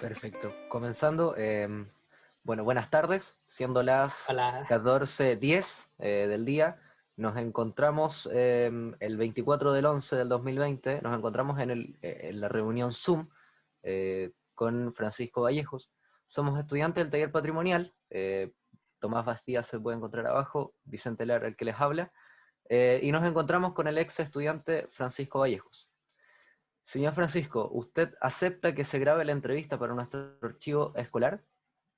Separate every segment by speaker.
Speaker 1: Perfecto. Comenzando, bueno, buenas tardes, siendo las
Speaker 2: Hola.
Speaker 1: 14:10 del día, nos encontramos el 24 del 11 del 2020, nos encontramos en la reunión Zoom con Francisco Vallejos. Somos estudiantes del taller patrimonial, Tomás Bastía se puede encontrar abajo, Vicente Lara el que les habla, y nos encontramos con el ex estudiante Francisco Vallejos. Señor Francisco, ¿usted acepta que se grabe la entrevista para nuestro archivo escolar?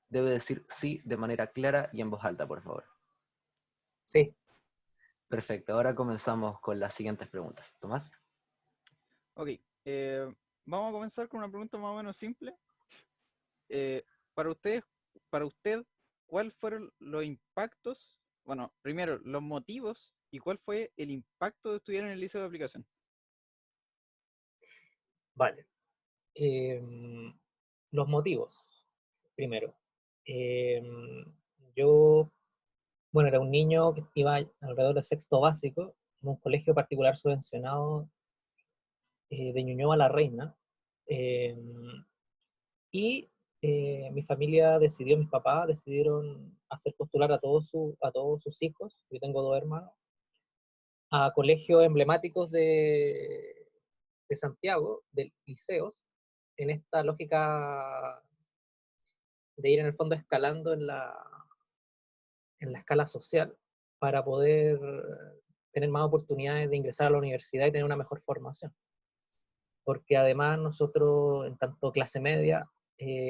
Speaker 1: Debe decir sí de manera clara y en voz alta, por favor.
Speaker 2: Sí,
Speaker 1: Perfecto, ahora comenzamos con las siguientes preguntas. Tomás.
Speaker 3: Ok, eh, vamos a comenzar con una pregunta más o menos simple. Eh, para usted, para usted, ¿cuáles fueron los impactos? Bueno, primero, los motivos y cuál fue el impacto de estudiar en el liceo de aplicación.
Speaker 2: vale. Los motivos, primero. Em, yo, bueno, era un niño que iba alrededor de sexto básico en un colegio particular subvencionado de Ñuñoa la Reina. em, y mi familia decidió, mis papás decidieron hacer postular a todos sus hijos, yo tengo dos hermanos, a colegios emblemáticos de Santiago, de liceos, en esta lógica de ir en el fondo escalando en la escala social para poder tener más oportunidades de ingresar a la universidad y tener una mejor formación. Porque además nosotros, en tanto clase media,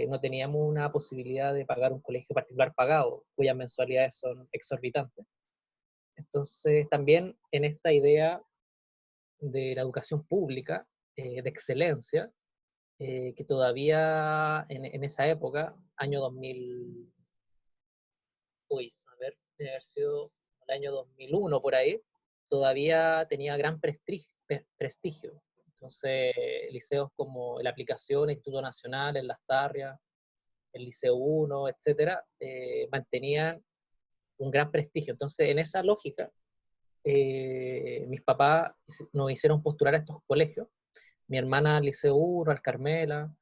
Speaker 2: no teníamos una posibilidad de pagar un colegio particular pagado, cuyas mensualidades son exorbitantes. Entonces, también en esta idea de la educación pública, de excelencia, que todavía en esa época, año 2000, a ver, debe haber sido el año 2001 por ahí, todavía tenía gran prestigio. Entonces, liceos como la Aplicación, el Instituto Nacional, el Las Tarrias, el Liceo 1, etcétera, mantenían un gran prestigio. Entonces, en esa lógica, mis papás nos hicieron postular a estos colegios. Mi hermana al Liceo 1, al Carmela,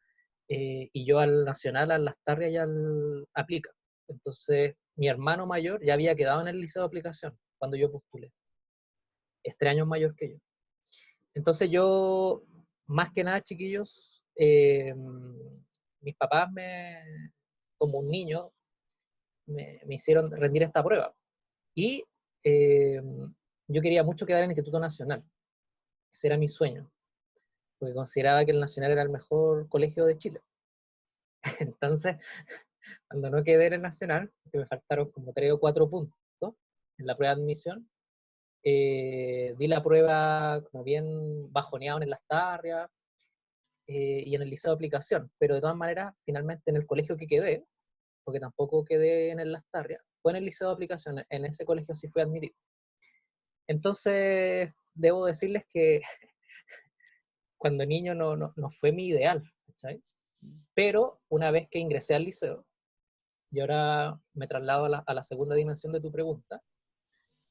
Speaker 2: y yo al Nacional, al Las Tarrias y al Aplica. Entonces, mi hermano mayor ya había quedado en el liceo de aplicación cuando yo postulé. Es 3 años mayor que yo. Entonces yo, más que nada, chiquillos, mis papás como un niño, me hicieron rendir esta prueba. Y eh, yo quería mucho quedar en el Instituto Nacional. Ese era mi sueño, porque consideraba que el Nacional era el mejor colegio de Chile. Entonces, cuando no quedé en el Nacional, que me faltaron como 3 o 4 puntos en la prueba de admisión, di la prueba como bien bajoneado en las tarrias y en el liceo de aplicación, pero de todas maneras, finalmente en el colegio que quedé, porque tampoco quedé en el Las Tarrias, fue en el liceo de aplicación, en ese colegio sí fui admitido. Entonces, debo decirles que cuando niño no fue mi ideal, ¿sabes? Pero una vez que ingresé al liceo, y ahora me traslado a la segunda dimensión de tu pregunta,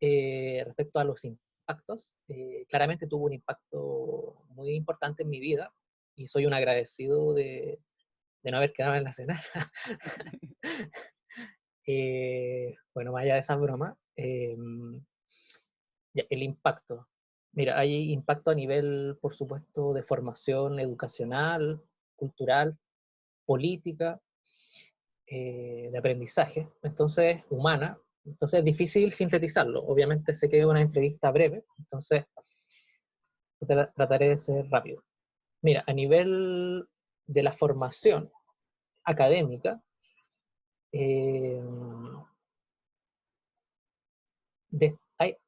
Speaker 2: respecto a los impactos, claramente tuvo un impacto muy importante en mi vida y soy un agradecido de no haber quedado en la cena. Bueno, más allá de esa broma, el impacto. Mira, hay impacto a nivel, por supuesto, de formación educacional, cultural, política, de aprendizaje, entonces humana. Entonces es difícil sintetizarlo. Obviamente sé que es una entrevista breve, entonces trataré de ser rápido. Mira, a nivel de la formación académica, eh,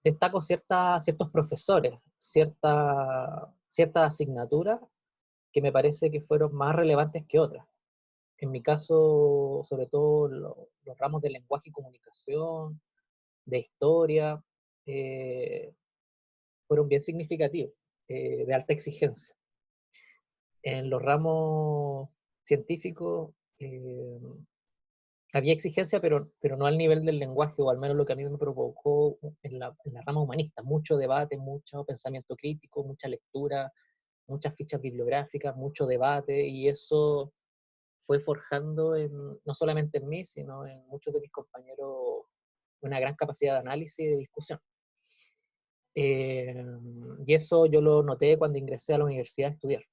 Speaker 2: destaco ciertos profesores, ciertas asignaturas que me parece que fueron más relevantes que otras. En mi caso, sobre todo los ramos de lenguaje y comunicación, de historia, eh, fueron bien significativos, de alta exigencia. En los ramos científicos había exigencia, pero no al nivel del lenguaje, o al menos lo que a mí me provocó en la rama humanista. Mucho debate, mucho pensamiento crítico, mucha lectura, muchas fichas bibliográficas, mucho debate, y eso fue forjando no solamente en mí, sino en muchos de mis compañeros una gran capacidad de análisis y de discusión. Y eso yo lo noté cuando ingresé a la universidad a estudiar.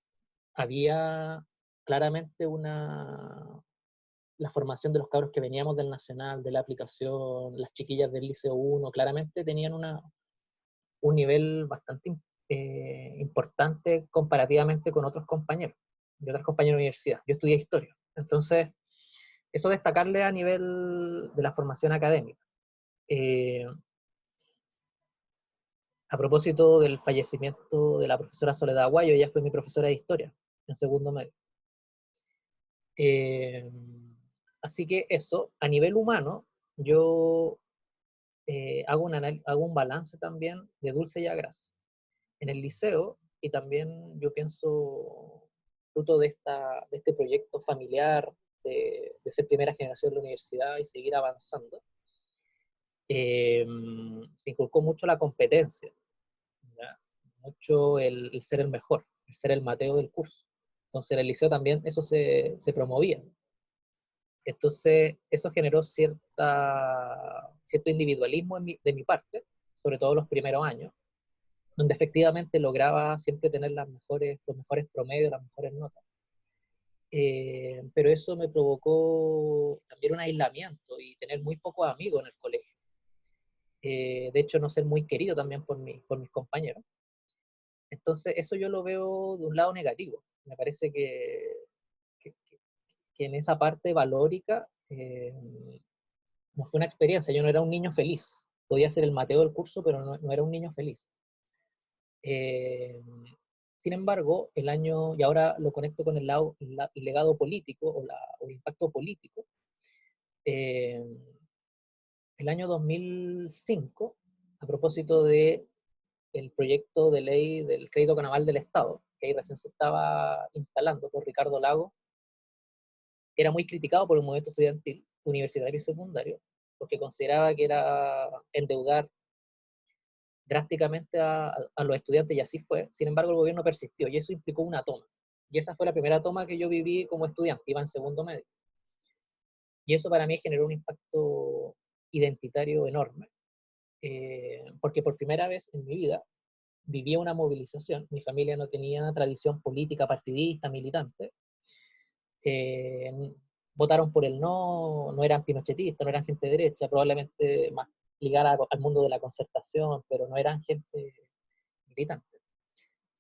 Speaker 2: Había claramente la formación de los cabros que veníamos del Nacional, de la aplicación, las chiquillas del Liceo 1, claramente tenían un nivel bastante importante comparativamente con otros compañeros, de otras compañeras de universidad. Yo estudié historia. Entonces, eso destacarle a nivel de la formación académica. A propósito del fallecimiento de la profesora Soledad Aguayo, ella fue mi profesora de historia en segundo medio. Así que eso, a nivel humano, yo hago un balance también de dulce y agraz. En el liceo, y también yo pienso, fruto de este proyecto familiar, de ser primera generación de la universidad y seguir avanzando, se inculcó mucho la competencia, ¿ya? Mucho el ser el mejor, el ser el Mateo del curso. Entonces en el liceo también eso se promovía. Entonces eso generó cierto individualismo de mi parte, sobre todo los primeros años, donde efectivamente lograba siempre tener los mejores promedios, las mejores notas. Pero eso me provocó también un aislamiento y tener muy pocos amigos en el colegio. De hecho, no ser muy querido también por mis compañeros. Entonces, eso yo lo veo de un lado negativo. Me parece que, que en esa parte valórica no fue una experiencia. Yo no era un niño feliz. Podía ser el Mateo del curso, pero no era un niño feliz. Sin embargo, el año, y ahora lo conecto con el legado político o el impacto político, el año 2005, a propósito de el proyecto de ley del crédito naval del Estado, que ahí recién se estaba instalando por Ricardo Lago, era muy criticado por el movimiento estudiantil, universitario y secundario, porque consideraba que era endeudar drásticamente a los estudiantes, y así fue. Sin embargo, el gobierno persistió, y eso implicó una toma. Y esa fue la primera toma que yo viví como estudiante, iba en segundo medio. Y eso para mí generó un impacto identitario enorme, porque por primera vez en mi vida vivía una movilización. Mi familia no tenía tradición política, partidista, militante. Eh, Votaron por el no eran pinochetistas, no eran gente de derecha, probablemente más ligada al mundo de la concertación, pero no eran gente militante.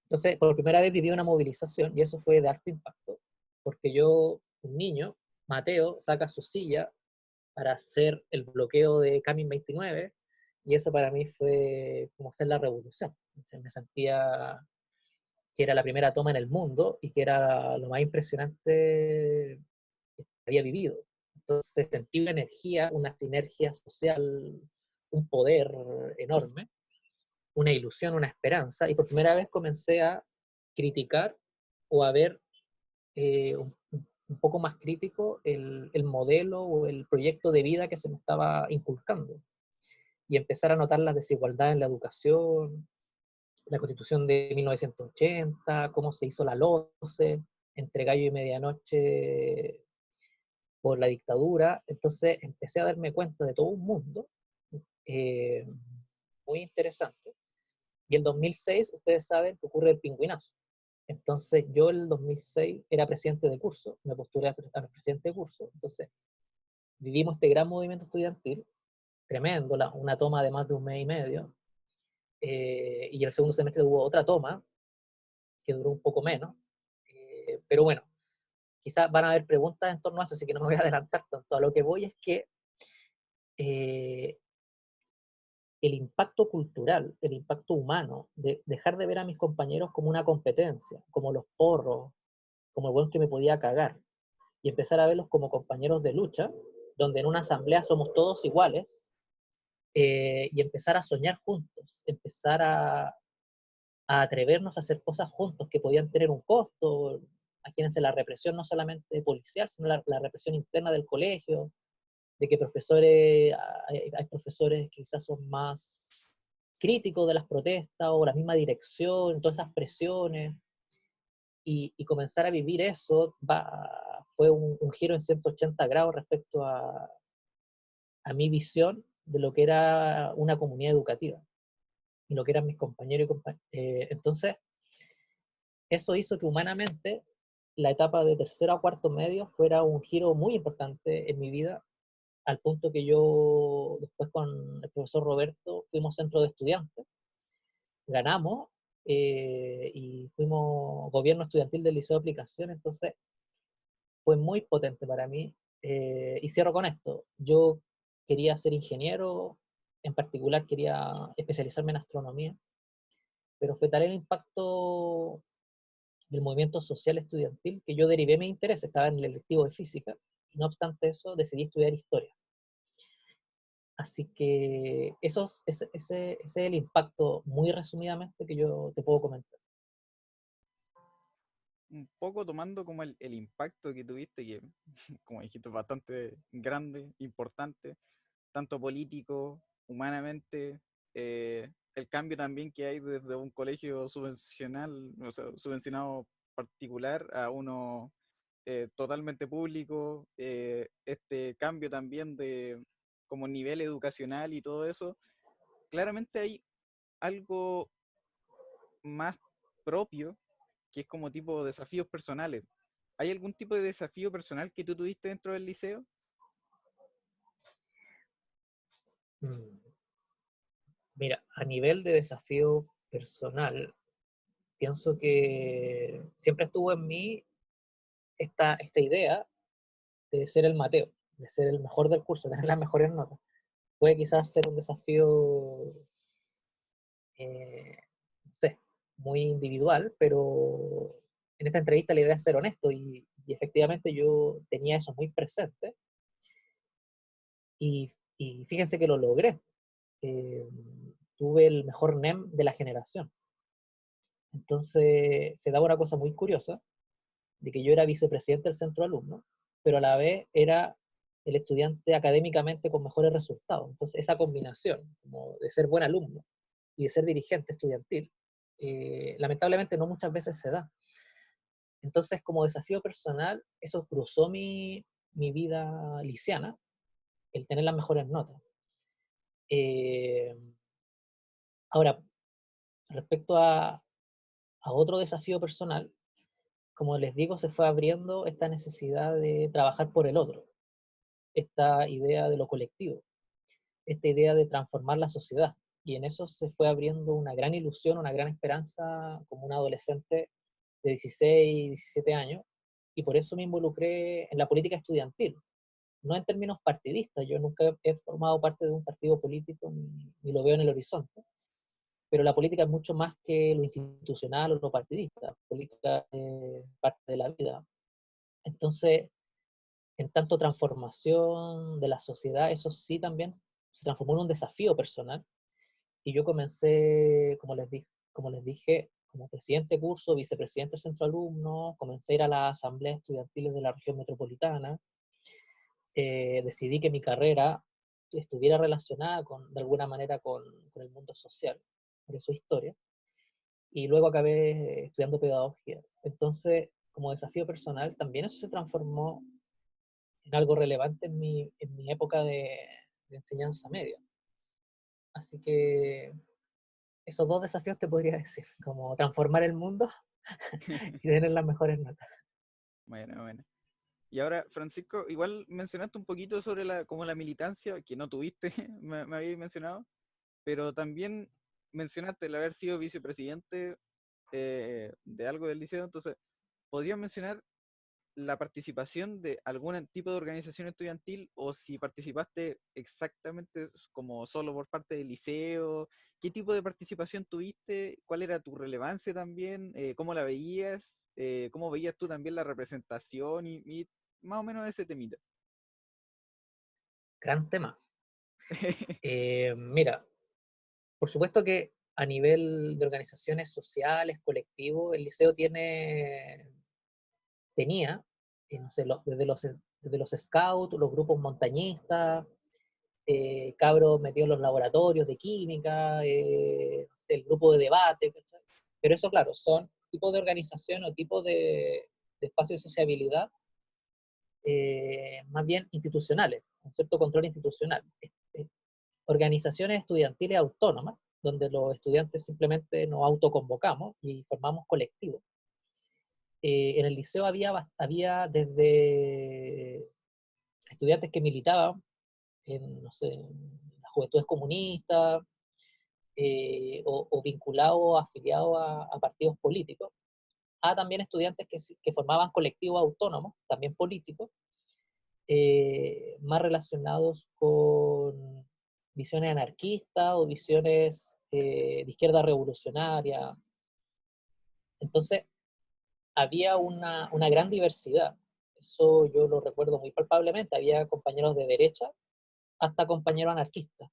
Speaker 2: Entonces, por primera vez viví una movilización y eso fue de alto impacto, porque yo, un niño, Mateo, saca su silla para hacer el bloqueo de Camin 29 y eso para mí fue como hacer la revolución. Entonces, me sentía que era la primera toma en el mundo y que era lo más impresionante que había vivido. Entonces sentí una energía, una sinergia social, un poder enorme, una ilusión, una esperanza, y por primera vez comencé a criticar o a ver un poco más crítico el modelo o el proyecto de vida que se me estaba inculcando, y empezar a notar las desigualdades en la educación, la Constitución de 1980, cómo se hizo la LOCE, entre gallo y medianoche por la dictadura. Entonces empecé a darme cuenta de todo un mundo eh, muy interesante. Y el 2006, ustedes saben que ocurre el pingüinazo. Entonces yo el 2006 era presidente de curso, me postulé a presidente de curso, entonces vivimos este gran movimiento estudiantil, tremendo, una toma de más de un mes y medio, y el segundo semestre hubo otra toma, que duró un poco menos, pero bueno, quizás van a haber preguntas en torno a eso, así que no me voy a adelantar tanto. A lo que voy es que eh, el impacto cultural, el impacto humano, de dejar de ver a mis compañeros como una competencia, como los porros, como el buen que me podía cagar, y empezar a verlos como compañeros de lucha, donde en una asamblea somos todos iguales, y empezar a soñar juntos, empezar a atrevernos a hacer cosas juntos que podían tener un costo. Imagínense la represión no solamente policial, sino la represión interna del colegio, de que hay profesores que quizás son más críticos de las protestas o la misma dirección, todas esas presiones. y comenzar a vivir eso fue un giro en 180 grados respecto a mi visión de lo que era una comunidad educativa y lo que eran mis compañeros y compañeras. Entonces, eso hizo que humanamente la etapa de tercero a cuarto medio fuera un giro muy importante en mi vida, al punto que yo después con el profesor Roberto fuimos centro de estudiantes, ganamos y fuimos gobierno estudiantil del Liceo de Aplicación, entonces fue muy potente para mí. Y cierro con esto, yo quería ser ingeniero, en particular quería especializarme en astronomía, pero fue tal el impacto del movimiento social estudiantil que yo derivé mi interés, estaba en el electivo de física, y no obstante eso decidí estudiar historia. Así que ese es el impacto muy resumidamente que yo te puedo comentar.
Speaker 3: Un poco tomando como el impacto que tuviste, que como dijiste, es bastante grande, importante, tanto político, humanamente, el cambio también que hay desde un colegio subvencional, o sea, subvencionado particular a uno totalmente público, este cambio también de como nivel educacional y todo eso, claramente hay algo más propio que es como tipo desafíos personales. ¿Hay algún tipo de desafío personal que tú tuviste dentro del liceo?
Speaker 2: Mm. Mira, a nivel de desafío personal, pienso que siempre estuvo en mí esta idea de ser el Mateo, de ser el mejor del curso, tener las mejores notas. Puede quizás ser un desafío, no sé, muy individual, pero en esta entrevista la idea es ser honesto y efectivamente yo tenía eso muy presente y fíjense que lo logré. Eh, Tuve el mejor NEM de la generación. Entonces se daba una cosa muy curiosa, de que yo era vicepresidente del centro de alumnos, pero a la vez era el estudiante académicamente con mejores resultados. Entonces esa combinación como de ser buen alumno y de ser dirigente estudiantil, lamentablemente no muchas veces se da. Entonces como desafío personal, eso cruzó mi vida liciana, el tener las mejores notas. Eh, Ahora, respecto a otro desafío personal, como les digo, se fue abriendo esta necesidad de trabajar por el otro, esta idea de lo colectivo, esta idea de transformar la sociedad. Y en eso se fue abriendo una gran ilusión, una gran esperanza como un adolescente de 16, 17 años, y por eso me involucré en la política estudiantil, no en términos partidistas, yo nunca he formado parte de un partido político ni lo veo en el horizonte, pero la política es mucho más que lo institucional o lo partidista, la política es parte de la vida. Entonces, en tanto transformación de la sociedad, eso sí también se transformó en un desafío personal. Y yo comencé, como les dije, como presidente de curso, vicepresidente del centro de alumnos, comencé a ir a las asambleas estudiantiles de la región metropolitana. Decidí que mi carrera estuviera relacionada de alguna manera con el mundo social, por eso historia. Y luego acabé estudiando pedagogía. Entonces, como desafío personal, también eso se transformó en algo relevante en mi época de enseñanza media. Así que esos dos desafíos te podría decir, como transformar el mundo y tener las mejores notas.
Speaker 3: Bueno, bueno. Y ahora, Francisco, igual mencionaste un poquito sobre como la militancia, que no tuviste, me habías mencionado, pero también mencionaste el haber sido vicepresidente de algo del liceo, entonces, ¿podrías mencionar la participación de algún tipo de organización estudiantil o si participaste exactamente como solo por parte del liceo? ¿Qué tipo de participación tuviste? ¿Cuál era tu relevancia también? ¿Cómo la veías? ¿Cómo veías tú también la representación y más o menos ese temita?
Speaker 2: Gran tema. Mira, por supuesto que a nivel de organizaciones sociales, colectivos, el liceo tenía, no sé, desde los scouts, los grupos montañistas, cabros metidos en los laboratorios de química, no sé, el grupo de debate, ¿cachai? Pero eso, claro, son tipo de organización o tipo de espacio de sociabilidad más bien institucionales, un cierto control institucional. Organizaciones estudiantiles autónomas, donde los estudiantes simplemente nos autoconvocamos y formamos colectivos. En el liceo había desde estudiantes que militaban en, no sé, en las juventudes comunistas, o vinculados, afiliados a partidos políticos, a también estudiantes que formaban colectivos autónomos, también políticos, más relacionados con visiones anarquistas o visiones de izquierda revolucionaria. Entonces, había una gran diversidad. Eso yo lo recuerdo muy palpablemente. Había compañeros de derecha hasta compañeros anarquistas.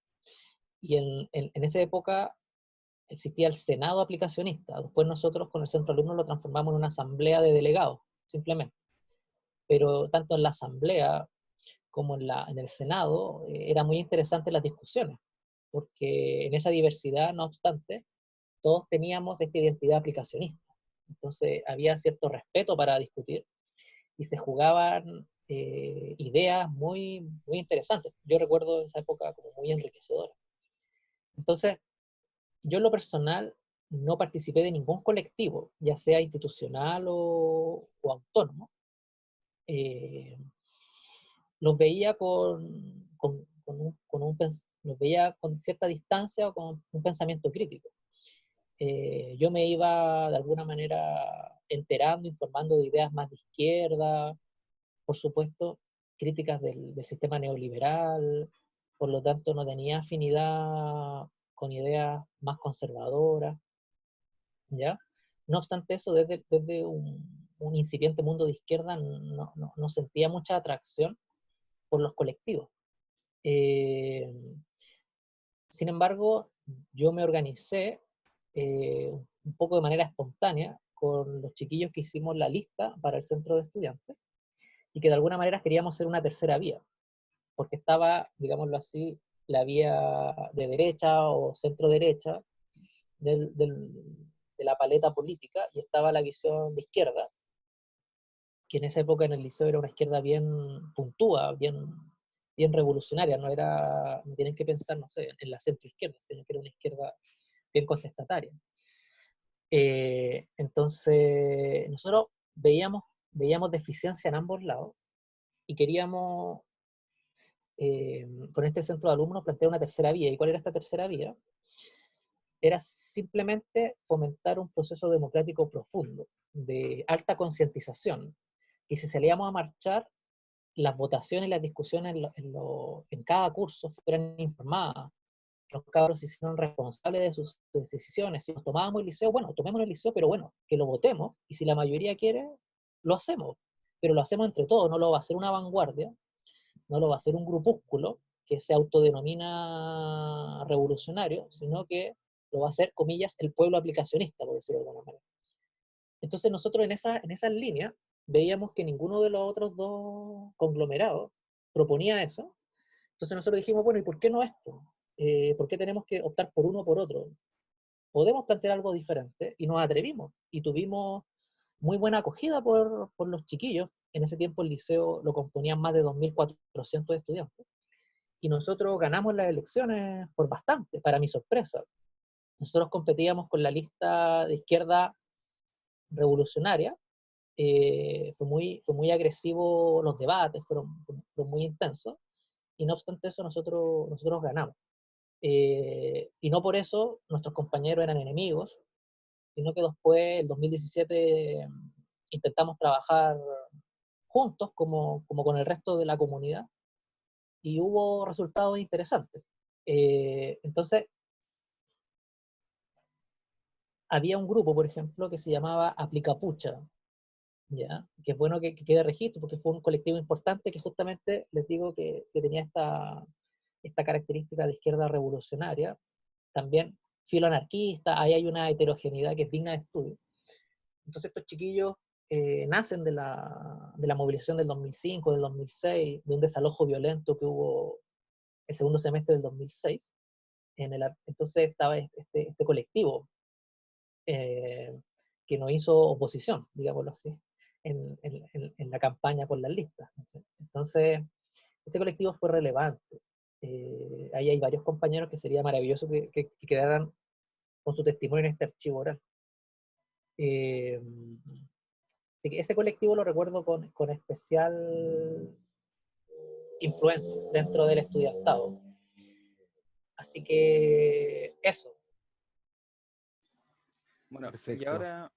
Speaker 2: Y en esa época existía el Senado aplicacionista. Después nosotros con el Centro Alumno lo transformamos en una asamblea de delegados, simplemente. Pero tanto en la asamblea como en el Senado, era muy interesante las discusiones, porque en esa diversidad, no obstante, todos teníamos esta identidad aplicacionista. Entonces había cierto respeto para discutir y se jugaban ideas muy, muy interesantes. Yo recuerdo esa época como muy enriquecedora. Entonces, yo en lo personal no participé de ningún colectivo, ya sea institucional o autónomo. Los veía los veía con cierta distancia o con un pensamiento crítico. Yo me iba de alguna manera enterando, informando de ideas más de izquierda, por supuesto, críticas del sistema neoliberal, por lo tanto no tenía afinidad con ideas más conservadoras, ¿ya? No obstante eso, desde un incipiente mundo de izquierda no sentía mucha atracción por los colectivos. Sin embargo, yo me organicé un poco de manera espontánea con los chiquillos que hicimos la lista para el centro de estudiantes y que de alguna manera queríamos ser una tercera vía, porque estaba, digámoslo así, la vía de derecha o centro derecha de la paleta política y estaba la visión de izquierda, que en esa época en el liceo era una izquierda bien puntúa, bien revolucionaria, no tienen que pensar, no sé, en la centroizquierda, sino que era una izquierda bien contestataria. Entonces, nosotros veíamos deficiencia en ambos lados y queríamos, con este centro de alumnos, plantear una tercera vía. ¿Y cuál era esta tercera vía? Era simplemente fomentar un proceso democrático profundo, de alta concientización, y si salíamos a marchar, las votaciones y las discusiones en cada curso fueran informadas, los cabros se hicieron responsables de sus decisiones. Si nos tomábamos el liceo, bueno, tomemos el liceo, pero bueno, que lo votemos, y si la mayoría quiere, lo hacemos, pero lo hacemos entre todos, no lo va a hacer una vanguardia, no lo va a hacer un grupúsculo que se autodenomina revolucionario, sino que lo va a hacer, comillas, el pueblo aplicacionista, por decirlo de alguna manera. Entonces nosotros en esas líneas veíamos que ninguno de los otros dos conglomerados proponía eso. Entonces nosotros dijimos, bueno, ¿y por qué no esto? ¿Por qué tenemos que optar por uno o por otro? Podemos plantear algo diferente, y nos atrevimos, y tuvimos muy buena acogida por los chiquillos. En ese tiempo el liceo lo componían más de 2.400 estudiantes, y nosotros ganamos las elecciones por bastante, para mi sorpresa. Nosotros competíamos con la lista de izquierda revolucionaria. Fue muy agresivo los debates, fueron muy intensos, y no obstante eso nosotros ganamos. Y no por eso nuestros compañeros eran enemigos, sino que después, en 2017, intentamos trabajar juntos como con el resto de la comunidad, y hubo resultados interesantes. Entonces, había un grupo, por ejemplo, que se llamaba Aplicapucha, ¿ya? Que es bueno que quede registro, porque fue un colectivo importante que justamente les digo que tenía esta característica de izquierda revolucionaria, también filoanarquista. Ahí hay una heterogeneidad que es digna de estudio. Entonces estos chiquillos nacen de la movilización del 2005, del 2006, de un desalojo violento que hubo el segundo semestre del 2006. Entonces estaba este colectivo, que que no hizo oposición, digámoslo así, en la campaña por las listas. Entonces, ese colectivo fue relevante. Ahí hay varios compañeros que sería maravilloso que quedaran con su testimonio en este archivo oral. Así que ese colectivo lo recuerdo con especial influencia dentro del estudiantado. Así que eso.
Speaker 3: Bueno, y
Speaker 1: Perfecto.
Speaker 3: ahora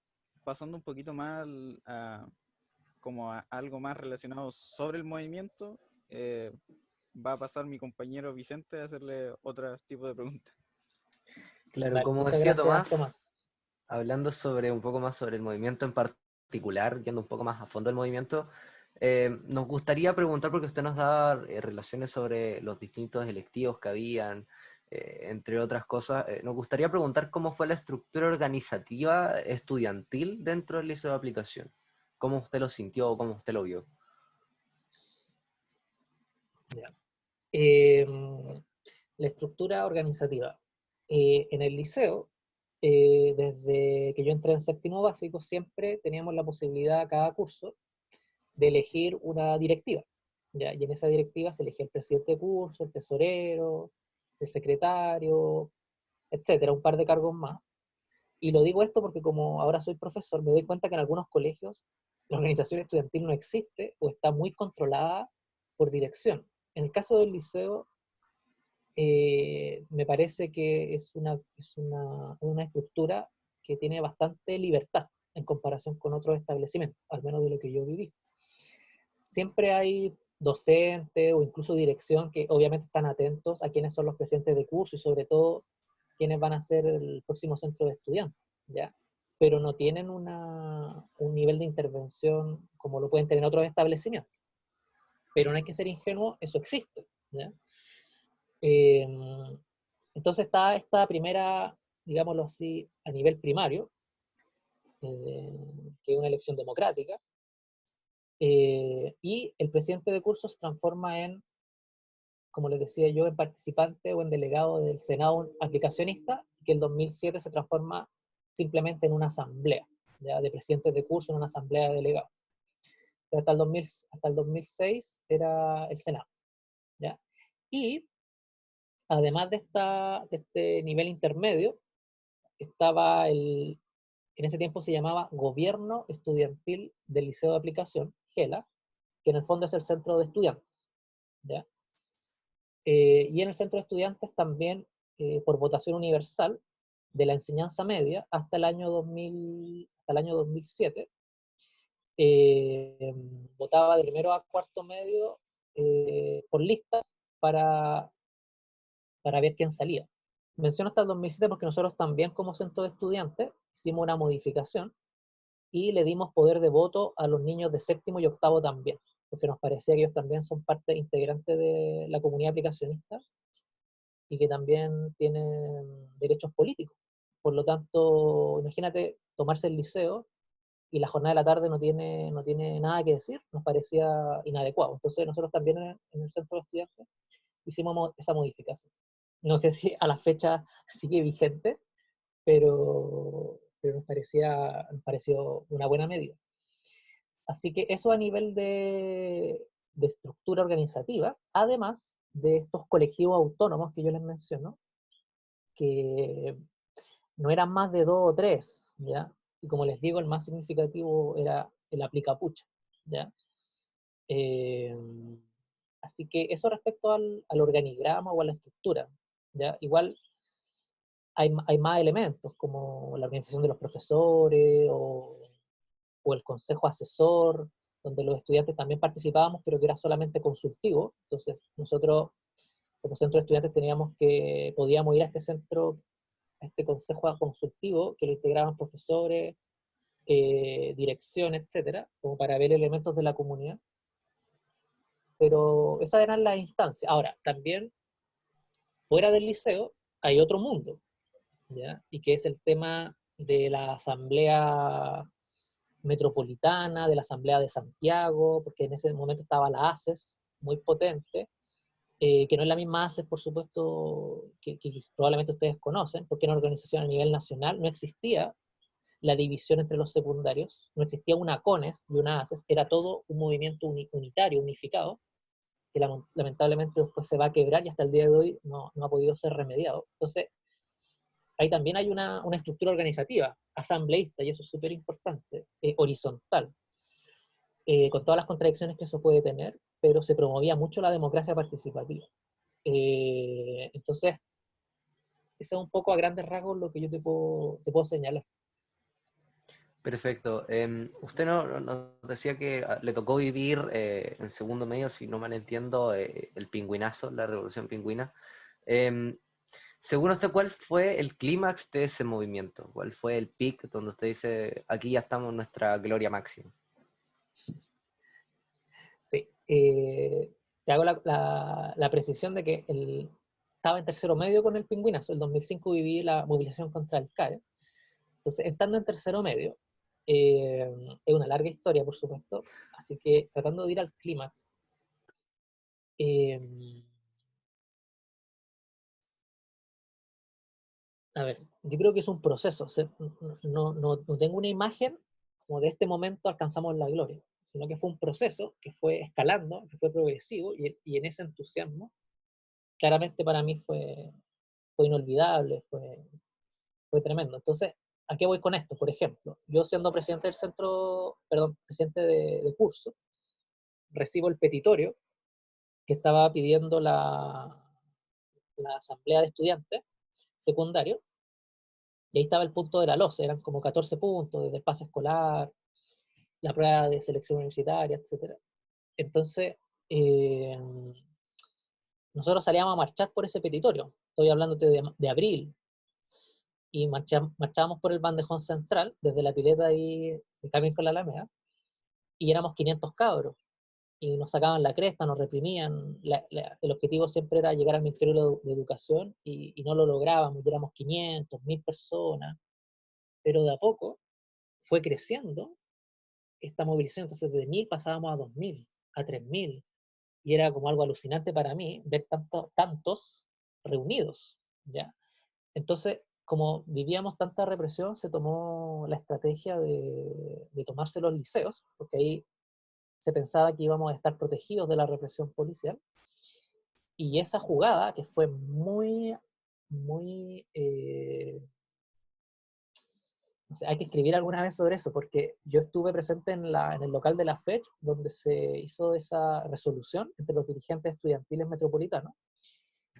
Speaker 3: pasando un poquito más como a algo más relacionado sobre el movimiento, va a pasar mi compañero Vicente a hacerle otro tipo de preguntas.
Speaker 1: Claro,
Speaker 2: Vale,
Speaker 1: como
Speaker 2: muchas
Speaker 1: decía
Speaker 2: gracias,
Speaker 1: Tomás,
Speaker 2: Tomás.
Speaker 1: hablando sobre un poco más sobre el movimiento en particular, yendo un poco más a fondo del movimiento, nos gustaría preguntar, porque usted nos da relaciones sobre los distintos electivos que habían, entre otras cosas, nos gustaría preguntar cómo fue la estructura organizativa estudiantil dentro del liceo de aplicación. ¿Cómo usted lo sintió o cómo usted lo vio?
Speaker 2: Ya. La estructura organizativa. En el liceo, desde que yo entré en séptimo básico, siempre teníamos la posibilidad, cada curso, de elegir una directiva. ¿Ya? Y en esa directiva se elegía el presidente de curso, el tesorero, el secretario, etcétera, un par de cargos más. Y lo digo esto porque como ahora soy profesor, me doy cuenta que en algunos colegios la organización estudiantil no existe o está muy controlada por dirección. En el caso del liceo, me parece que es una estructura que tiene bastante libertad en comparación con otros establecimientos, al menos de lo que yo viví. Siempre hay docentes o incluso dirección que obviamente están atentos a quiénes son los presidentes de curso y sobre todo quiénes van a ser el próximo centro de estudiantes, ¿ya? Pero no tienen un nivel de intervención como lo pueden tener otros establecimientos. Pero no hay que ser ingenuo, eso existe, ¿ya? Eh, entonces está esta primera, digámoslo así, a nivel primario, que es una elección democrática, y el presidente de curso se transforma en, como les decía yo, en participante o en delegado del Senado aplicacionista, que el 2007 se transforma simplemente en una asamblea, ¿ya? De presidentes de curso, en una asamblea de delegados. Pero hasta el 2006 era el Senado, ¿ya? Y además de este nivel intermedio, estaba en ese tiempo se llamaba Gobierno Estudiantil del Liceo de Aplicación, GELA, que en el fondo es el centro de estudiantes, ¿ya? Y en el centro de estudiantes también, por votación universal, de la enseñanza media hasta el año 2007, votaba de primero a cuarto medio por listas para, para ver quién salía. Menciono hasta el 2007 porque nosotros también como centro de estudiantes hicimos una modificación y le dimos poder de voto a los niños de séptimo y octavo también, porque nos parecía que ellos también son parte integrante de la comunidad aplicacionista y que también tienen derechos políticos. Por lo tanto, imagínate tomarse el liceo y la jornada de la tarde no tiene nada que decir, nos parecía inadecuado. Entonces nosotros también en el centro de estudiantes hicimos esa modificación. No sé si a la fecha sigue vigente, pero nos pareció una buena medida. Así que eso a nivel de estructura organizativa, además de estos colectivos autónomos que yo les menciono, que no eran más de dos o tres, ¿ya? Y como les digo, el más significativo era el Aplicapucha, ¿ya? Eh, Así que eso respecto al organigrama o a la estructura, ¿ya? Igual hay más elementos, como la organización de los profesores o el consejo asesor, donde los estudiantes también participábamos, pero que era solamente consultivo. Entonces, nosotros, como centro de estudiantes, podíamos ir a este centro, a este consejo consultivo, que lo integraban profesores, dirección, etcétera, como para ver elementos de la comunidad. Pero esas eran las instancias. Ahora, también, fuera del liceo, hay otro mundo, ¿ya? Y que es el tema de la asamblea metropolitana, de la Asamblea de Santiago, porque en ese momento estaba la ACES, muy potente, que no es la misma ACES, por supuesto, que probablemente ustedes conocen, porque era una organización a nivel nacional, no existía la división entre los secundarios, no existía una CONES y una ACES, era todo un movimiento unitario, unificado, que lamentablemente después se va a quebrar y hasta el día de hoy no ha podido ser remediado. Entonces, ahí también hay una estructura organizativa, asambleísta, y eso es súper importante, horizontal, con todas las contradicciones que eso puede tener, pero se promovía mucho la democracia participativa. Entonces, eso es un poco a grandes rasgos lo que yo te puedo señalar.
Speaker 1: Perfecto. Usted nos decía que le tocó vivir en segundo medio, si no mal entiendo, el pingüinazo, la revolución pingüina. Em, Según usted, ¿cuál fue el clímax de ese movimiento? ¿Cuál fue el pic donde usted dice, aquí ya estamos en nuestra gloria máxima?
Speaker 2: Sí. Te hago la precisión de que estaba en tercero medio con el pingüinazo. El 2005 viví la movilización contra el CAE. Entonces, estando en tercero medio, es una larga historia, por supuesto, así que tratando de ir al clímax, a ver, yo creo que es un proceso, no tengo una imagen como de este momento alcanzamos la gloria, sino que fue un proceso que fue escalando, que fue progresivo, y en ese entusiasmo, claramente para mí fue inolvidable, fue tremendo. Entonces, ¿a qué voy con esto? Por ejemplo, yo siendo presidente del centro, perdón, presidente de curso, recibo el petitorio que estaba pidiendo la asamblea de estudiantes secundarios, y ahí estaba el punto de la LOCE, eran como 14 puntos, desde el pase escolar, la prueba de selección universitaria, etc. Entonces, eh, nosotros salíamos a marchar por ese petitorio, estoy hablando de abril, y marchábamos por el bandejón central, desde la pileta ahí de Carmen con la Alameda, y éramos 500 cabros, y nos sacaban la cresta, nos reprimían. El objetivo siempre era llegar al Ministerio de Educación y no lo lográbamos, éramos 500, 1000 personas, pero de a poco fue creciendo esta movilización, entonces de 1000 pasábamos a 2000, a 3000, y era como algo alucinante para mí ver tantos reunidos, ¿ya? Entonces, como vivíamos tanta represión, se tomó la estrategia de tomarse los liceos, porque ahí se pensaba que íbamos a estar protegidos de la represión policial, y esa jugada, que fue muy, no sé, hay que escribir alguna vez sobre eso, porque yo estuve presente en el local de la FECH, donde se hizo esa resolución entre los dirigentes estudiantiles metropolitanos,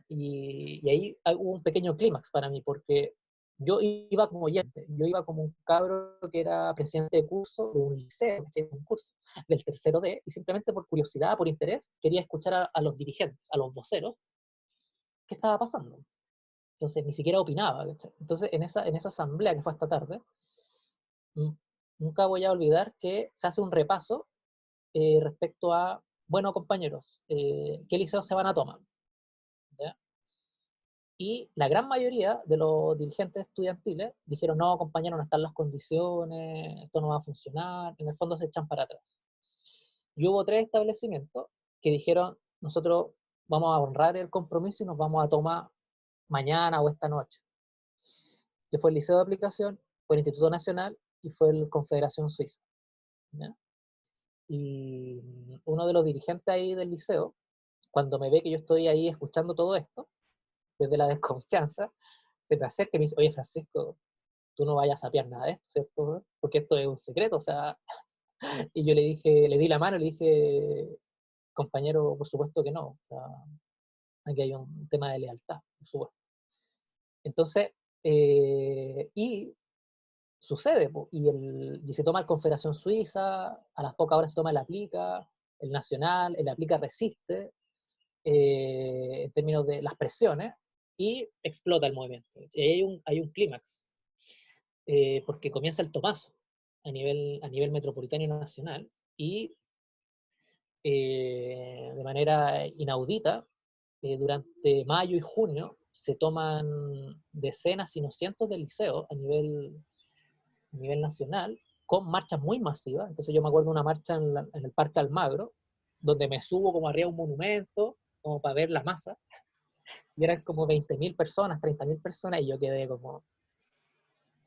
Speaker 2: y ahí hubo un pequeño clímax para mí, porque yo iba como oyente, yo iba como un cabro que era presidente de curso de un liceo, un curso del tercero D, y simplemente por curiosidad, por interés, quería escuchar a los dirigentes, a los voceros, qué estaba pasando. Entonces, ni siquiera opinaba, ¿cachai? Entonces, en esa asamblea que fue esta tarde, nunca voy a olvidar que se hace un repaso respecto a, bueno, compañeros, ¿qué liceos se van a tomar? ¿Ya? Y la gran mayoría de los dirigentes estudiantiles dijeron, no, compañeros, no están las condiciones, esto no va a funcionar, en el fondo se echan para atrás. Y hubo 3 establecimientos que dijeron, nosotros vamos a honrar el compromiso y nos vamos a tomar mañana o esta noche, que fue el Liceo de Aplicación, fue el Instituto Nacional y fue la Confederación Suiza, ¿ya? Y uno de los dirigentes ahí del liceo, cuando me ve que yo estoy ahí escuchando todo esto, desde la desconfianza, se me acerca y me dice, oye Francisco, tú no vayas a sapear nada de esto, ¿cierto? Porque esto es un secreto, o sea, y yo le dije, le di la mano y le dije, compañero, por supuesto que no, o sea, aquí hay un tema de lealtad, por supuesto. Entonces, y sucede, y se toma la Confederación Suiza, a las pocas horas se toma el Aplica, el Nacional, el Aplica resiste, en términos de las presiones, y explota el movimiento. Y hay un clímax, porque comienza el tomazo a nivel metropolitano y nacional, y de manera inaudita, durante mayo y junio se toman decenas, si no cientos de liceos a nivel nacional, con marchas muy masivas. Entonces yo me acuerdo de una marcha en el Parque Almagro, donde me subo como arriba de un monumento, como para ver la masa, y eran como 20.000 personas, 30.000 personas, y yo quedé como,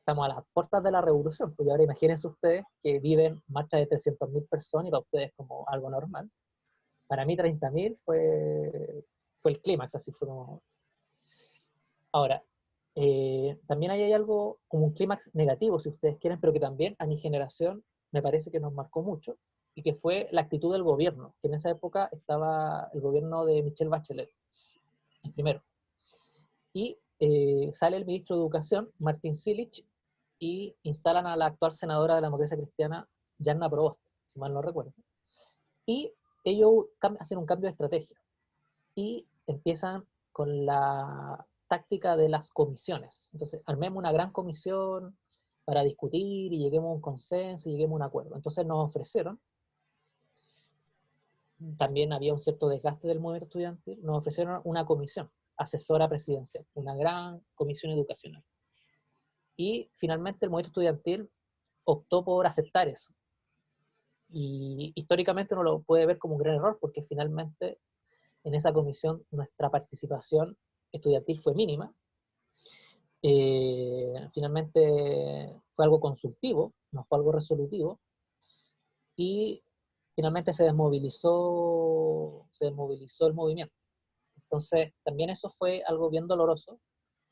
Speaker 2: estamos a las puertas de la revolución, porque ahora imagínense ustedes que viven marchas de 300.000 personas y para ustedes como algo normal. Para mí 30.000 fue el clímax, así fue como... Ahora, también ahí hay algo como un clímax negativo, si ustedes quieren, pero que también a mi generación me parece que nos marcó mucho, y que fue la actitud del gobierno, que en esa época estaba el gobierno de Michelle Bachelet, el primero. Y sale el ministro de Educación, Martin Silich, y instalan a la actual senadora de la democracia cristiana, Jana Proboste, si mal no recuerdo. Y ellos hacen un cambio de estrategia y empiezan con la táctica de las comisiones. Entonces, armemos una gran comisión para discutir y lleguemos a un consenso y lleguemos a un acuerdo. Entonces nos ofrecieron, también había un cierto desgaste del movimiento estudiantil, nos ofrecieron una comisión asesora presidencial, una gran comisión educacional. Y finalmente el movimiento estudiantil optó por aceptar eso. Y históricamente uno lo puede ver como un gran error, porque finalmente en esa comisión nuestra participación estudiantil fue mínima. Finalmente fue algo consultivo, no fue algo resolutivo, y finalmente se desmovilizó el movimiento. Entonces también eso fue algo bien doloroso,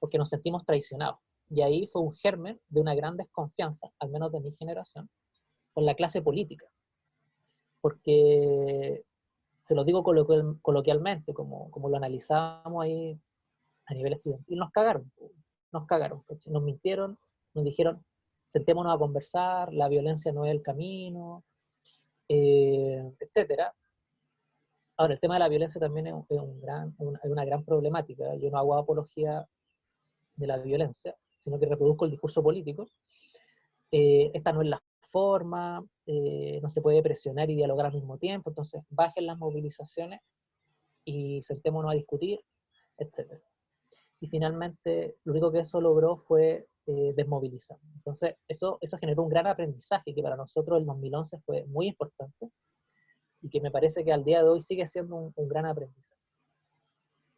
Speaker 2: porque nos sentimos traicionados. Y ahí fue un germen de una gran desconfianza, al menos de mi generación, con la clase política. Porque, se lo digo coloquialmente, como lo analizamos ahí a nivel estudiantil, nos cagaron, nos mintieron, nos dijeron, sentémonos a conversar, la violencia no es el camino, etcétera. Ahora, el tema de la violencia también es una gran problemática. Yo no hago apología de la violencia, sino que reproduzco el discurso político. Esta no es la forma, no se puede presionar y dialogar al mismo tiempo, entonces bajen las movilizaciones y sentémonos a discutir, etc. Y finalmente lo único que eso logró fue desmovilizar. Entonces eso generó un gran aprendizaje que para nosotros el 2011 fue muy importante y que me parece que al día de hoy sigue siendo un gran aprendizaje.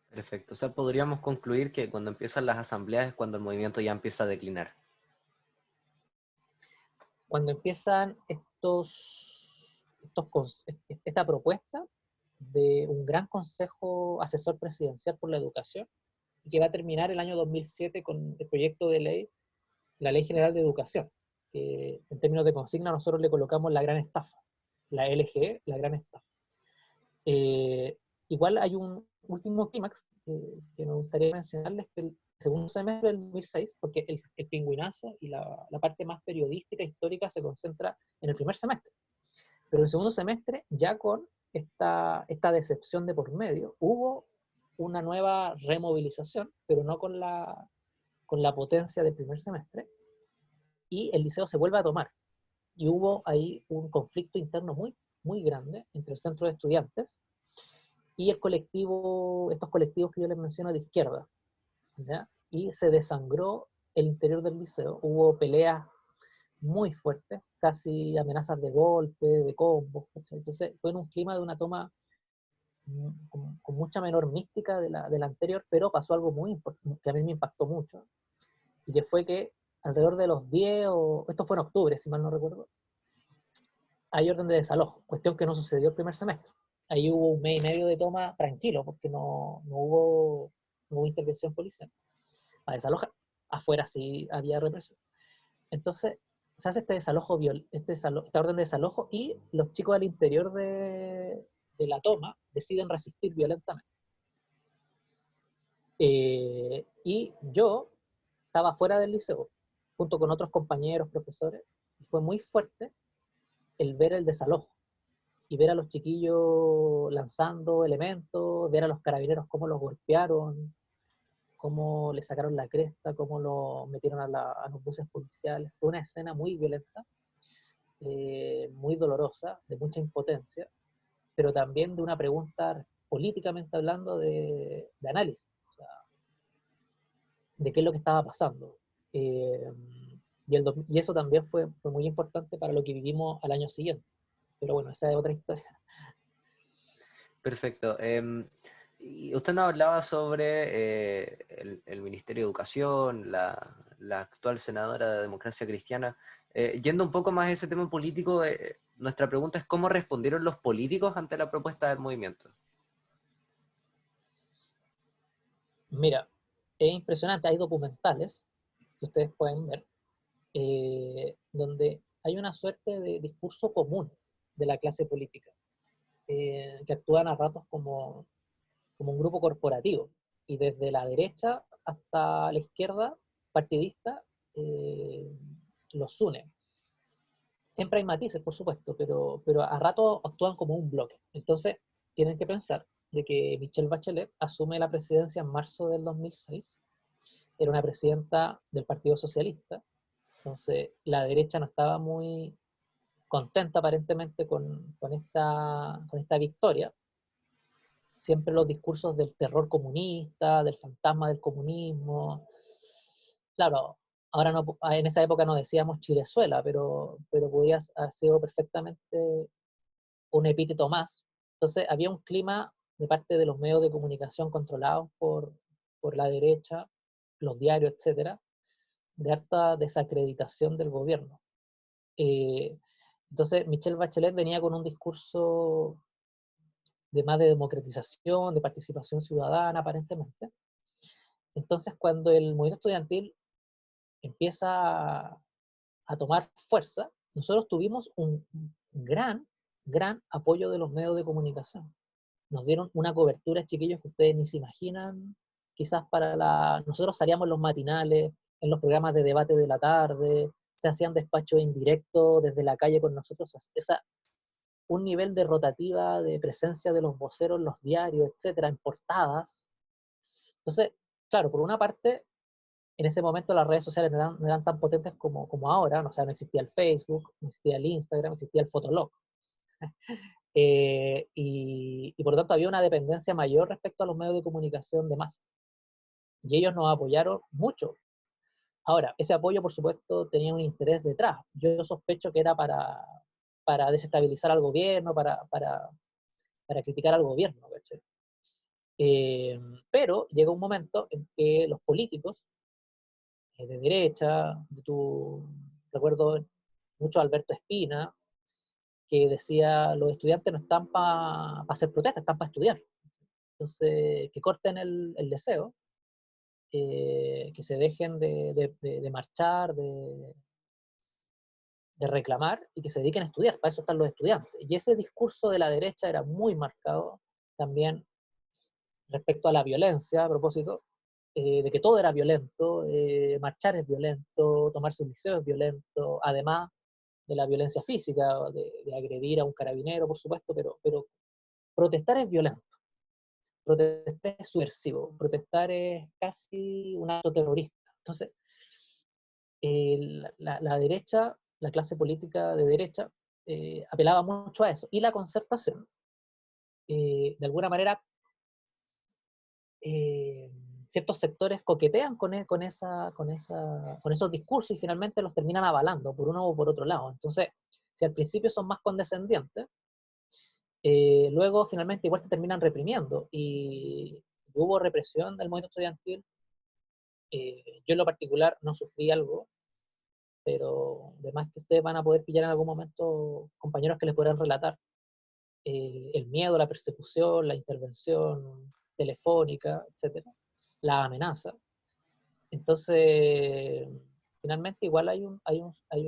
Speaker 1: Perfecto. O sea, podríamos concluir que cuando empiezan las asambleas es cuando el movimiento ya empieza a declinar.
Speaker 2: Cuando empiezan esta propuesta de un gran consejo asesor presidencial por la educación, y que va a terminar el año 2007 con el proyecto de ley, la Ley General de Educación, que en términos de consigna nosotros le colocamos la gran estafa, la LGE, la gran estafa. Igual hay un último clímax que me gustaría mencionarles, que el segundo semestre del 2006, porque el pingüinazo y la parte más periodística, histórica, se concentra en el primer semestre. Pero en el segundo semestre, ya con esta decepción de por medio, hubo una nueva removilización, pero no con la potencia del primer semestre, y el liceo se vuelve a tomar. Y hubo ahí un conflicto interno muy, muy grande entre el centro de estudiantes y estos colectivos que yo les menciono de izquierda, ¿ya? Y se desangró el interior del liceo, hubo peleas muy fuertes, casi amenazas de golpe, de combos, ¿cachai? Entonces fue en un clima de una toma con mucha menor mística de la anterior, pero pasó algo muy importante, que a mí me impactó mucho, y que fue que alrededor de los 10, esto fue en octubre, si mal no recuerdo, hay orden de desalojo, cuestión que no sucedió el primer semestre. Ahí hubo un mes y medio de toma tranquilo, porque no hubo intervención policial a desalojar. Afuera sí había represión. Entonces, se hace esta orden de desalojo, y los chicos al interior de la toma deciden resistir violentamente. Y yo estaba fuera del liceo, junto con otros compañeros, profesores, y fue muy fuerte el ver el desalojo, y ver a los chiquillos lanzando elementos, ver a los carabineros cómo los golpearon, cómo le sacaron la cresta, cómo lo metieron a los buses policiales. Fue una escena muy violenta, muy dolorosa, de mucha impotencia, pero también de una pregunta políticamente hablando de análisis, o sea, de qué es lo que estaba pasando. Y eso también fue muy importante para lo que vivimos al año siguiente. Pero bueno, esa es otra historia.
Speaker 1: Perfecto. Y usted nos hablaba sobre el Ministerio de Educación, la actual senadora de Democracia Cristiana. Yendo un poco más a ese tema político, nuestra pregunta es ¿cómo respondieron los políticos ante la propuesta del movimiento?
Speaker 2: Mira, es impresionante, hay documentales que ustedes pueden ver, donde hay una suerte de discurso común de la clase política, que actúan a ratos como un grupo corporativo, y desde la derecha hasta la izquierda partidista los une. Siempre hay matices, por supuesto, pero a ratos actúan como un bloque. Entonces, tienen que pensar de que Michelle Bachelet asume la presidencia en marzo del 2006, era una presidenta del Partido Socialista, entonces la derecha no estaba muy contenta aparentemente con esta victoria. Siempre los discursos del terror comunista, del fantasma del comunismo. Claro, ahora no, en esa época no decíamos Chilezuela, pero podía haber sido perfectamente un epíteto más. Entonces había un clima de parte de los medios de comunicación controlados por la derecha, los diarios, etcétera, de harta desacreditación del gobierno. Eh, entonces Michelle Bachelet venía con un discurso de más de democratización, de participación ciudadana, aparentemente. Entonces, cuando el movimiento estudiantil empieza a tomar fuerza, nosotros tuvimos un gran apoyo de los medios de comunicación. Nos dieron una cobertura, chiquillos, que ustedes ni se imaginan. Quizás nosotros salíamos en los matinales, en los programas de debate de la tarde, se hacían despachos indirectos desde la calle con nosotros. Un nivel de rotativa, de presencia de los voceros en los diarios, etcétera, en portadas. Entonces, claro, por una parte, en ese momento las redes sociales no eran tan potentes como ahora, o sea, no existía el Facebook, no existía el Instagram, no existía el Fotolog. Y por lo tanto había una dependencia mayor respecto a los medios de comunicación de masa. Y ellos nos apoyaron mucho. Ahora, ese apoyo, por supuesto, tenía un interés detrás. Yo sospecho que era para desestabilizar al gobierno, para criticar al gobierno. Pero llega un momento en que los políticos de derecha, recuerdo mucho a Alberto Espina, que decía, los estudiantes no están para hacer protestas, están para estudiar. Entonces, que corten el deseo, que se dejen de marchar, de reclamar, y que se dediquen a estudiar, para eso están los estudiantes. Y ese discurso de la derecha era muy marcado también respecto a la violencia, a propósito, de que todo era violento, marchar es violento, tomarse un liceo es violento, además de la violencia física, de agredir a un carabinero, por supuesto, pero protestar es violento, protestar es subversivo, protestar es casi un acto terrorista. Entonces, la derecha, la clase política de derecha, apelaba mucho a eso. Y la concertación, de alguna manera, ciertos sectores coquetean con esos discursos y finalmente los terminan avalando por uno o por otro lado. Entonces, si al principio son más condescendientes, luego finalmente igual te terminan reprimiendo. Y hubo represión del movimiento estudiantil. Yo en lo particular no sufrí algo, pero además que ustedes van a poder pillar en algún momento compañeros que les podrán relatar el miedo, la persecución, la intervención telefónica, etcétera, la amenaza. Entonces, finalmente igual hay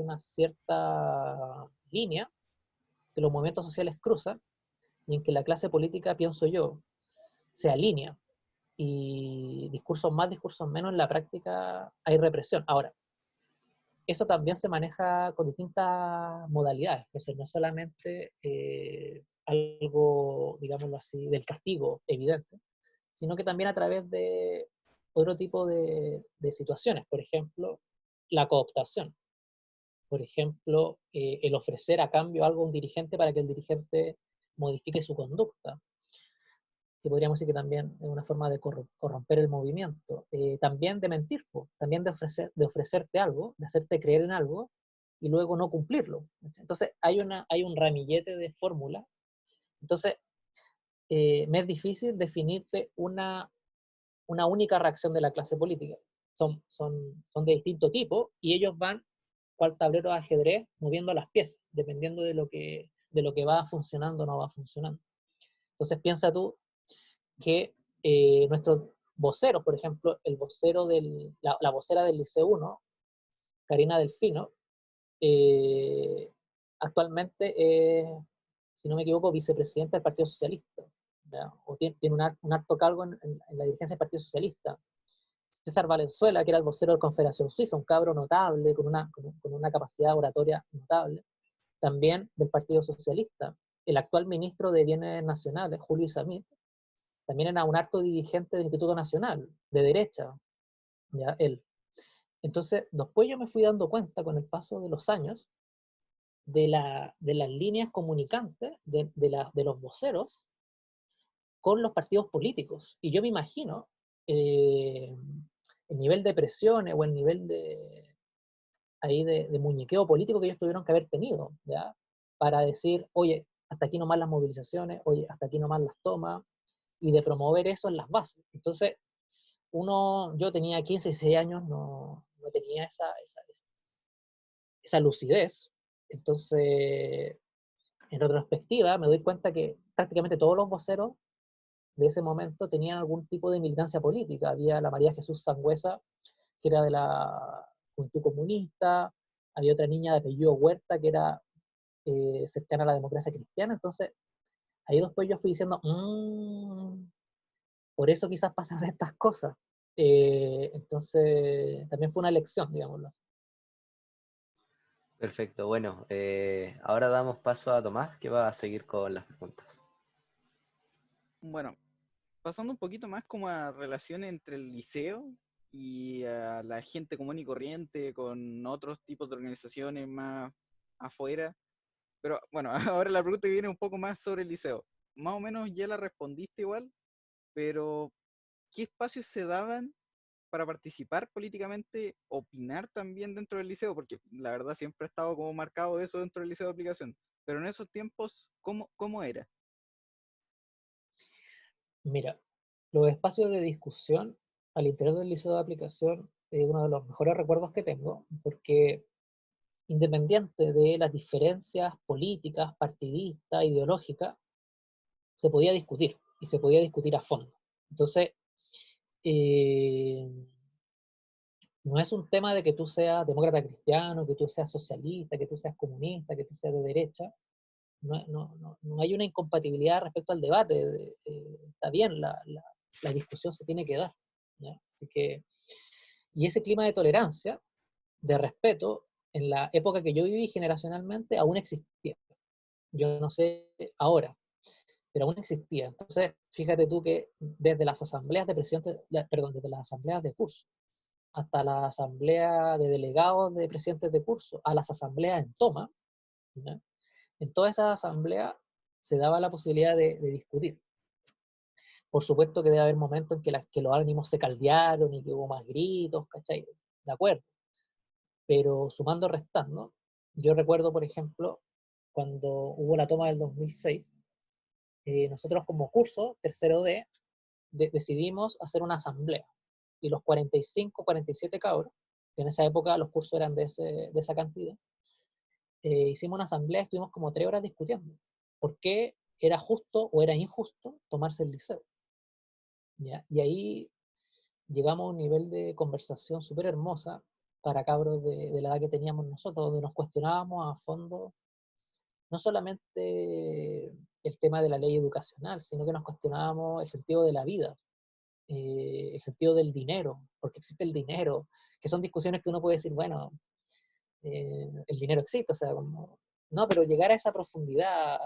Speaker 2: una cierta línea que los movimientos sociales cruzan y en que la clase política, pienso yo, se alinea, y discursos más, discursos menos, en la práctica hay represión. Ahora, eso también se maneja con distintas modalidades, entonces no solamente algo, digámoslo así, del castigo evidente, sino que también a través de otro tipo de situaciones, por ejemplo, la cooptación, por ejemplo, el ofrecer a cambio algo a un dirigente para que el dirigente modifique su conducta, que podríamos decir que también es una forma de corromper el movimiento. También de mentir, también de ofrecerte algo, de hacerte creer en algo y luego no cumplirlo. Entonces hay un ramillete de fórmulas. Entonces me es difícil definirte una única reacción de la clase política. son de distinto tipo, y ellos van cual tablero de ajedrez moviendo las piezas, dependiendo de lo que va funcionando o no va funcionando. Entonces piensa tú que nuestros voceros, por ejemplo, el vocero la vocera del Liceo 1, Karina Delfino, actualmente es, si no me equivoco, vicepresidenta del Partido Socialista, ¿ya? O tiene un alto cargo en la dirigencia del Partido Socialista. César Valenzuela, que era el vocero de Confederación Suiza, un cabro notable, con una capacidad oratoria notable, también del Partido Socialista. El actual ministro de Bienes Nacionales, Julio Isamit, también era un alto dirigente del Instituto Nacional, de derecha, ya él. Entonces, después yo me fui dando cuenta con el paso de los años de las líneas comunicantes de los voceros con los partidos políticos. Y yo me imagino el nivel de presiones o el nivel de muñequeo político que ellos tuvieron que haber tenido, ¿ya? Para decir, oye, hasta aquí nomás las movilizaciones, oye, hasta aquí nomás las tomas, y de promover eso en las bases. Entonces, yo tenía 15, 16 años, no tenía esa lucidez. Entonces, en retrospectiva, me doy cuenta que prácticamente todos los voceros de ese momento tenían algún tipo de militancia política. Había la María Jesús Sangüesa, que era de la Juventud Comunista, había otra niña de apellido Huerta, que era cercana a la democracia cristiana. Entonces, ahí después yo fui diciendo, por eso quizás pasan estas cosas. Entonces, también fue una lección, digámoslo así.
Speaker 1: Perfecto, bueno, ahora damos paso a Tomás, que va a seguir con las preguntas.
Speaker 3: Bueno, pasando un poquito más como a relaciones entre el liceo y a la gente común y corriente con otros tipos de organizaciones más afuera. Pero bueno, ahora la pregunta que viene un poco más sobre el liceo. Más o menos ya la respondiste igual, pero ¿qué espacios se daban para participar políticamente, opinar también dentro del liceo? Porque la verdad siempre ha estado como marcado eso dentro del liceo de aplicación. Pero en esos tiempos, ¿cómo era?
Speaker 2: Mira, los espacios de discusión al interior del liceo de aplicación es uno de los mejores recuerdos que tengo, porque independiente de las diferencias políticas, partidistas, ideológicas, se podía discutir, y se podía discutir a fondo. Entonces, eh, no es un tema de que tú seas demócrata cristiano, que tú seas socialista, que tú seas comunista, que tú seas de derecha. No hay una incompatibilidad respecto al debate. Está bien, la discusión se tiene que dar, ¿ya? Así que, y ese clima de tolerancia, de respeto, en la época que yo viví generacionalmente, aún existía. Yo no sé ahora, pero aún existía. Entonces, fíjate tú que desde las asambleas de presidentes, perdón, desde las asambleas de curso, hasta la asamblea de delegados de presidentes de curso, a las asambleas en toma, ¿ya? En todas esas asambleas se daba la posibilidad de discutir. Por supuesto que debe haber momentos en que los ánimos se caldearon y que hubo más gritos, ¿cachai? De acuerdo. Pero sumando, restando, yo recuerdo, por ejemplo, cuando hubo la toma del 2006, nosotros como curso, tercero decidimos hacer una asamblea. Y los 45, 47 cabros, que en esa época los cursos eran de esa cantidad, hicimos una asamblea, estuvimos como 3 horas discutiendo por qué era justo o era injusto tomarse el liceo, ¿ya? Y ahí llegamos a un nivel de conversación súper hermosa para cabros de la edad que teníamos nosotros, donde nos cuestionábamos a fondo no solamente el tema de la ley educacional, sino que nos cuestionábamos el sentido de la vida, el sentido del dinero, por qué existe el dinero, que son discusiones que uno puede decir, bueno, el dinero existe, o sea, como, no, pero llegar a esa profundidad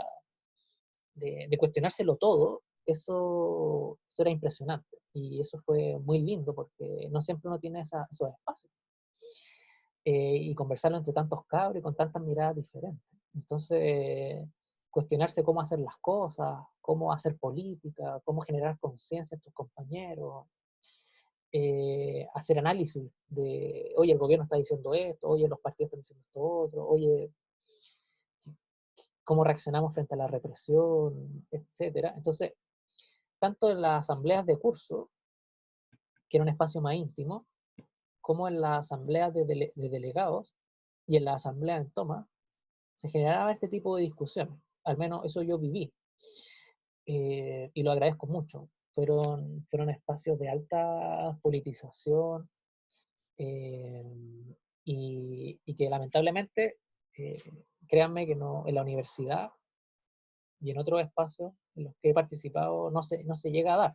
Speaker 2: de cuestionárselo todo, eso era impresionante. Y eso fue muy lindo porque no siempre uno tiene esos espacios. Y conversarlo entre tantos cabros y con tantas miradas diferentes. Entonces, cuestionarse cómo hacer las cosas, cómo hacer política, cómo generar conciencia en tus compañeros, hacer análisis de, oye, el gobierno está diciendo esto, oye, los partidos están diciendo esto otro, oye, cómo reaccionamos frente a la represión, etcétera. Entonces, tanto en las asambleas de curso, que era un espacio más íntimo, cómo en las asambleas de delegados y en la asamblea en toma se generaba este tipo de discusiones. Al menos eso yo viví, y lo agradezco mucho. Fueron espacios de alta politización, eh, y que lamentablemente, eh, créanme que no, en la universidad y en otros espacios en los que he participado no se llega a dar.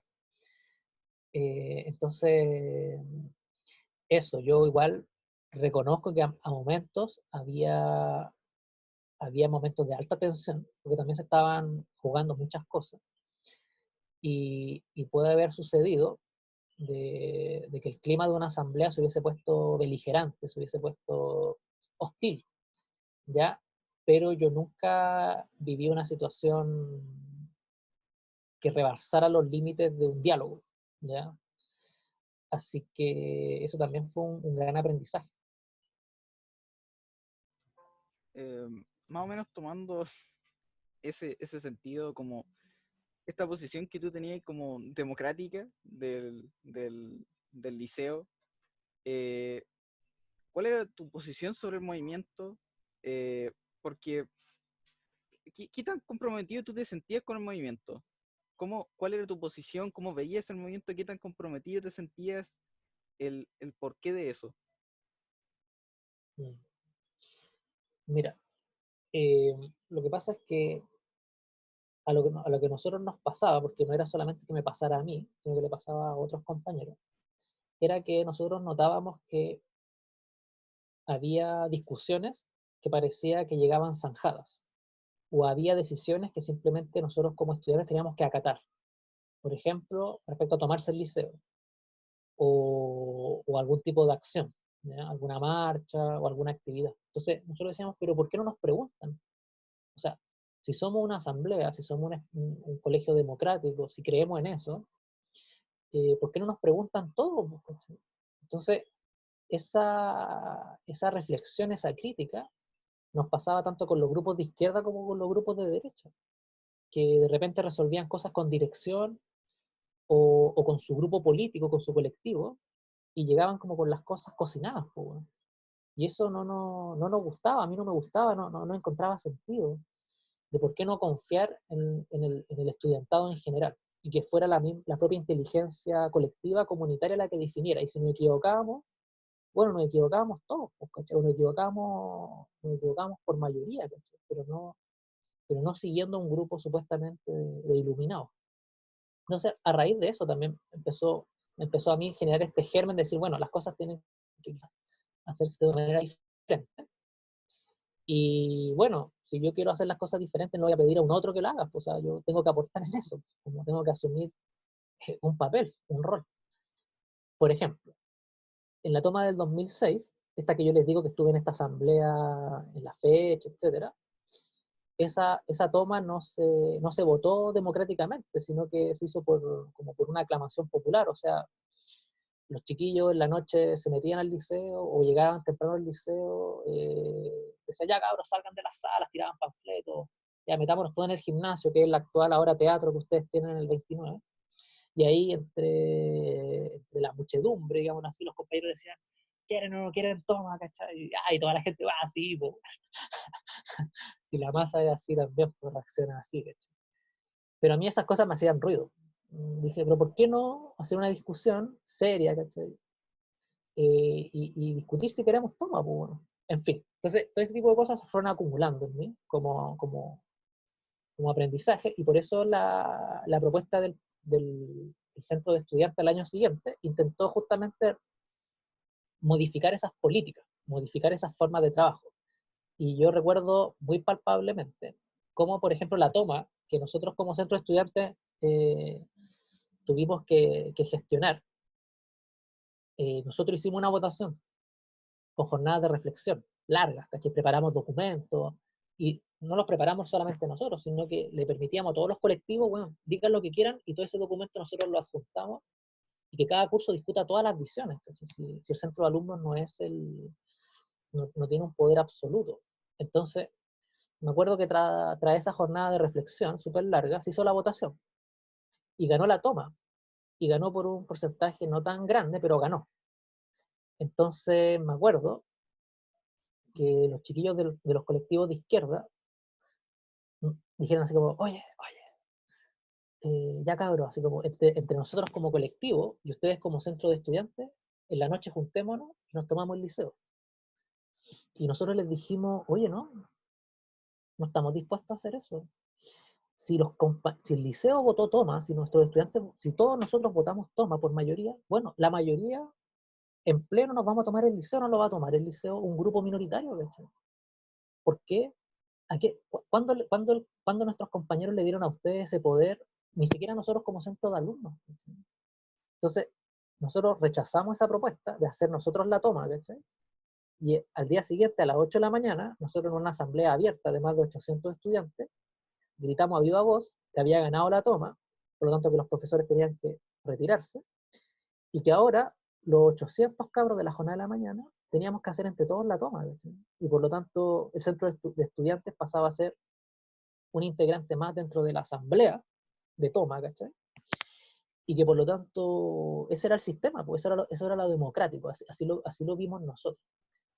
Speaker 2: Entonces, eso, yo igual reconozco que a momentos había momentos de alta tensión, porque también se estaban jugando muchas cosas, y puede haber sucedido de que el clima de una asamblea se hubiese puesto beligerante, se hubiese puesto hostil, ¿ya? Pero yo nunca viví una situación que rebasara los límites de un diálogo, ¿ya? Así que eso también fue un gran aprendizaje.
Speaker 3: Más o menos tomando ese sentido, como esta posición que tú tenías como democrática del liceo, eh, ¿cuál era tu posición sobre el movimiento? Porque, ¿qué tan comprometido tú te sentías con el movimiento? ¿Cuál era tu posición? ¿Cómo veías el movimiento? ¿Qué tan comprometido te sentías? El porqué de eso.
Speaker 2: Mm. Mira, lo que pasa es que a lo que a nosotros nos pasaba, porque no era solamente que me pasara a mí, sino que le pasaba a otros compañeros, era que nosotros notábamos que había discusiones que parecía que llegaban zanjadas, o había decisiones que simplemente nosotros como estudiantes teníamos que acatar. Por ejemplo, respecto a tomarse el liceo, o algún tipo de acción, ¿ya? Alguna marcha o alguna actividad. Entonces, nosotros decíamos, pero ¿por qué no nos preguntan? O sea, si somos una asamblea, si somos un colegio democrático, si creemos en eso, ¿por qué no nos preguntan todo? Entonces, esa reflexión, esa crítica, nos pasaba tanto con los grupos de izquierda como con los grupos de derecha, que de repente resolvían cosas con dirección, o con su grupo político, con su colectivo, y llegaban como con las cosas cocinadas. Pues, bueno. Y eso no nos gustaba, a mí no me gustaba, no encontraba sentido de por qué no confiar en el estudiantado en general, y que fuera la propia inteligencia colectiva, comunitaria, la que definiera. Y si nos equivocábamos, bueno, nos equivocábamos todos, ¿cachai? Nos equivocábamos por mayoría, ¿cachai? Pero no siguiendo un grupo supuestamente de iluminados. Entonces, a raíz de eso también empezó a mí generar este germen de decir, bueno, las cosas tienen que hacerse de manera diferente. Y bueno, si yo quiero hacer las cosas diferentes, no voy a pedir a un otro que lo haga. Pues, o sea, yo tengo que aportar en eso, como tengo que asumir un papel, un rol. Por ejemplo, en la toma del 2006, esta que yo les digo que estuve en esta asamblea, en la fecha, etcétera, esa toma no se votó democráticamente, sino que se hizo como por una aclamación popular. O sea, los chiquillos en la noche se metían al liceo o llegaban temprano al liceo, decían, ya cabros, salgan de las salas, tiraban panfletos, ya metámonos todos en el gimnasio, que es la actual ahora teatro que ustedes tienen en el 29. Y ahí entre la muchedumbre, digamos así, los compañeros decían, quieren o no quieren, toma, ¿cachai? Y toda la gente va así, po. Si la masa es así también, pues reacciona así, ¿cachai? Pero a mí esas cosas me hacían ruido. Dije, pero ¿por qué no hacer una discusión seria, ¿cachai? Y discutir si queremos toma, pues bueno. En fin, entonces todo ese tipo de cosas se fueron acumulando en mí como aprendizaje, y por eso la propuesta del centro de estudiantes al año siguiente intentó justamente modificar esas políticas, modificar esas formas de trabajo. Y yo recuerdo muy palpablemente cómo, por ejemplo, la toma que nosotros como centro de estudiantes tuvimos que gestionar, nosotros hicimos una votación con jornadas de reflexión largas, ¿cachai? Preparamos documentos, y no los preparamos solamente nosotros, sino que le permitíamos a todos los colectivos, bueno, digan lo que quieran, y todo ese documento nosotros lo adjuntamos, y que cada curso discuta todas las visiones, si el centro de alumnos no tiene un poder absoluto. Entonces, me acuerdo que tras esa jornada de reflexión súper larga, se hizo la votación, y ganó la toma, y ganó por un porcentaje no tan grande, pero ganó. Entonces me acuerdo que los chiquillos de los colectivos de izquierda dijeron así como, oye, ya cabros, así como entre nosotros como colectivo y ustedes como centro de estudiantes, en la noche juntémonos y nos tomamos el liceo. Y nosotros les dijimos, oye, no estamos dispuestos a hacer eso. Si el liceo votó toma, si nuestros estudiantes, si todos nosotros votamos toma por mayoría, bueno, la mayoría en pleno nos vamos a tomar el liceo, no lo va a tomar el liceo un grupo minoritario, ¿cachai? ¿Por qué? ¿Cuándo nuestros compañeros le dieron a ustedes ese poder? Ni siquiera nosotros como centro de alumnos, ¿cachai? Entonces, nosotros rechazamos esa propuesta de hacer nosotros la toma, ¿cachai? Y al día siguiente, a las 8 de la mañana, nosotros en una asamblea abierta de más de 800 estudiantes, gritamos a viva voz que había ganado la toma, por lo tanto que los profesores tenían que retirarse, y que ahora los 800 cabros de la jornada de la mañana teníamos que hacer entre todos la toma, ¿cachai? Y por lo tanto el centro de estudiantes pasaba a ser un integrante más dentro de la asamblea de toma, ¿cachai? Y que por lo tanto ese era el sistema, pues eso era lo democrático, así lo vimos nosotros.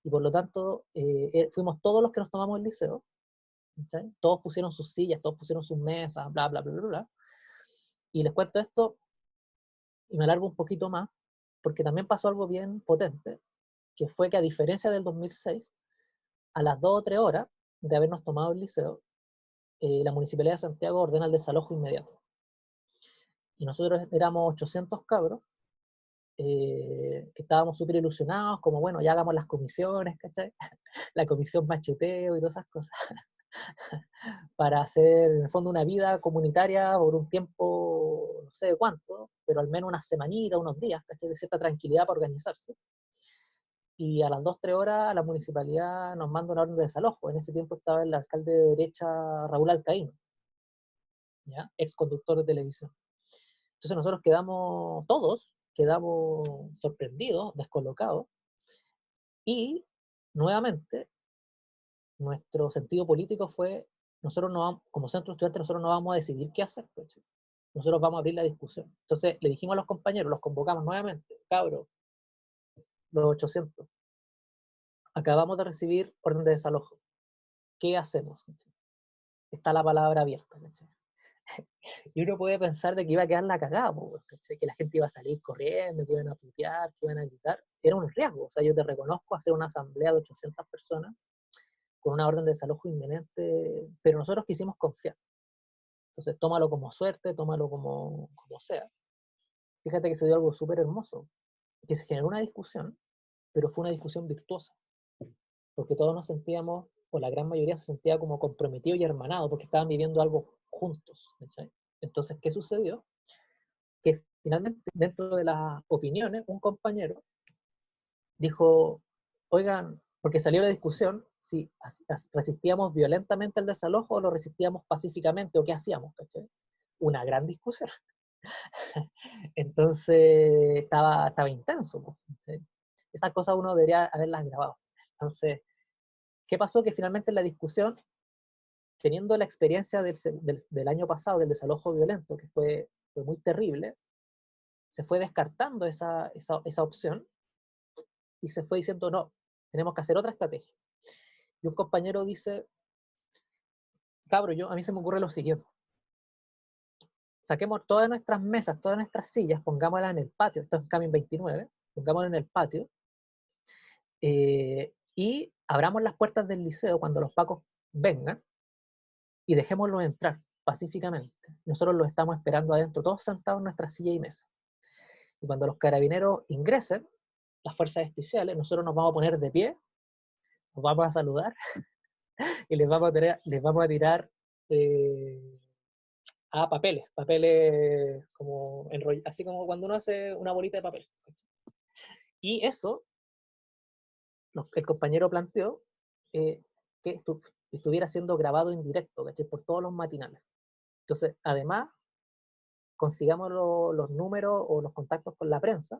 Speaker 2: Y por lo tanto fuimos todos los que nos tomamos el liceo, ¿cachai? Todos pusieron sus sillas, todos pusieron sus mesas, bla, bla, bla, bla, bla. Y les cuento esto y me alargo un poquito más, porque también pasó algo bien potente, que fue que a diferencia del 2006, a las 2 o 3 horas de habernos tomado el liceo, la Municipalidad de Santiago ordena el desalojo inmediato. Y nosotros éramos 800 cabros, que estábamos súper ilusionados, como bueno, ya hagamos las comisiones, ¿cachai? La comisión macheteo y todas esas cosas, para hacer en el fondo una vida comunitaria por un tiempo, no sé de cuánto, pero al menos unas semanitas, unos días, ¿cachai? De cierta tranquilidad para organizarse. Y a las 2 3 horas la municipalidad nos manda una orden de desalojo. En ese tiempo estaba el alcalde de derecha Raúl Alcaíno, ¿ya? Ex conductor de televisión. Entonces nosotros todos quedamos sorprendidos, descolocados, y nuevamente nuestro sentido político fue, nosotros no, como centro estudiante, nosotros no vamos a decidir qué hacer, pues, nosotros vamos a abrir la discusión. Entonces le dijimos a los compañeros, los convocamos nuevamente, cabros, los 800, acabamos de recibir orden de desalojo, ¿qué hacemos? Está la palabra abierta, ¿cachai? Y uno puede pensar de que iba a quedar la cagada, ¿cachai? Que la gente iba a salir corriendo, que iban a putear, que iban a gritar. Era un riesgo, o sea, yo te reconozco hacer una asamblea de 800 personas con una orden de desalojo inminente, pero nosotros quisimos confiar. Entonces, tómalo como suerte, tómalo como sea. Fíjate que se dio algo súper hermoso, que se generó una discusión, pero fue una discusión virtuosa, porque todos nos sentíamos, o la gran mayoría se sentía como comprometido y hermanado, porque estaban viviendo algo juntos, ¿cachai? Entonces, ¿qué sucedió? Que finalmente, dentro de las opiniones, un compañero dijo, oigan, porque salió la discusión, si resistíamos violentamente al desalojo o lo resistíamos pacíficamente, o qué hacíamos, ¿cachai? Una gran discusión. Entonces, estaba intenso, ¿cachai? Esas cosas uno debería haberlas grabado. Entonces, ¿qué pasó? Que finalmente en la discusión, teniendo la experiencia del año pasado, del desalojo violento, que fue muy terrible, se fue descartando esa opción y se fue diciendo, no, tenemos que hacer otra estrategia. Y un compañero dice, cabro, a mí se me ocurre lo siguiente, saquemos todas nuestras mesas, todas nuestras sillas, pongámoslas en el patio, esto es Camin 29, pongámoslas en el patio, y abramos las puertas del liceo cuando los pacos vengan y dejémoslos entrar pacíficamente. Nosotros los estamos esperando adentro, todos sentados en nuestra silla y mesa. Y cuando los carabineros ingresen, las fuerzas especiales, nosotros nos vamos a poner de pie, nos vamos a saludar y les vamos a tirar papeles como así como cuando uno hace una bolita de papel. Y eso, el compañero planteó que estuviera siendo grabado en directo, ¿cachai? Por todos los matinales. Entonces, además, consigamos los números o los contactos con la prensa,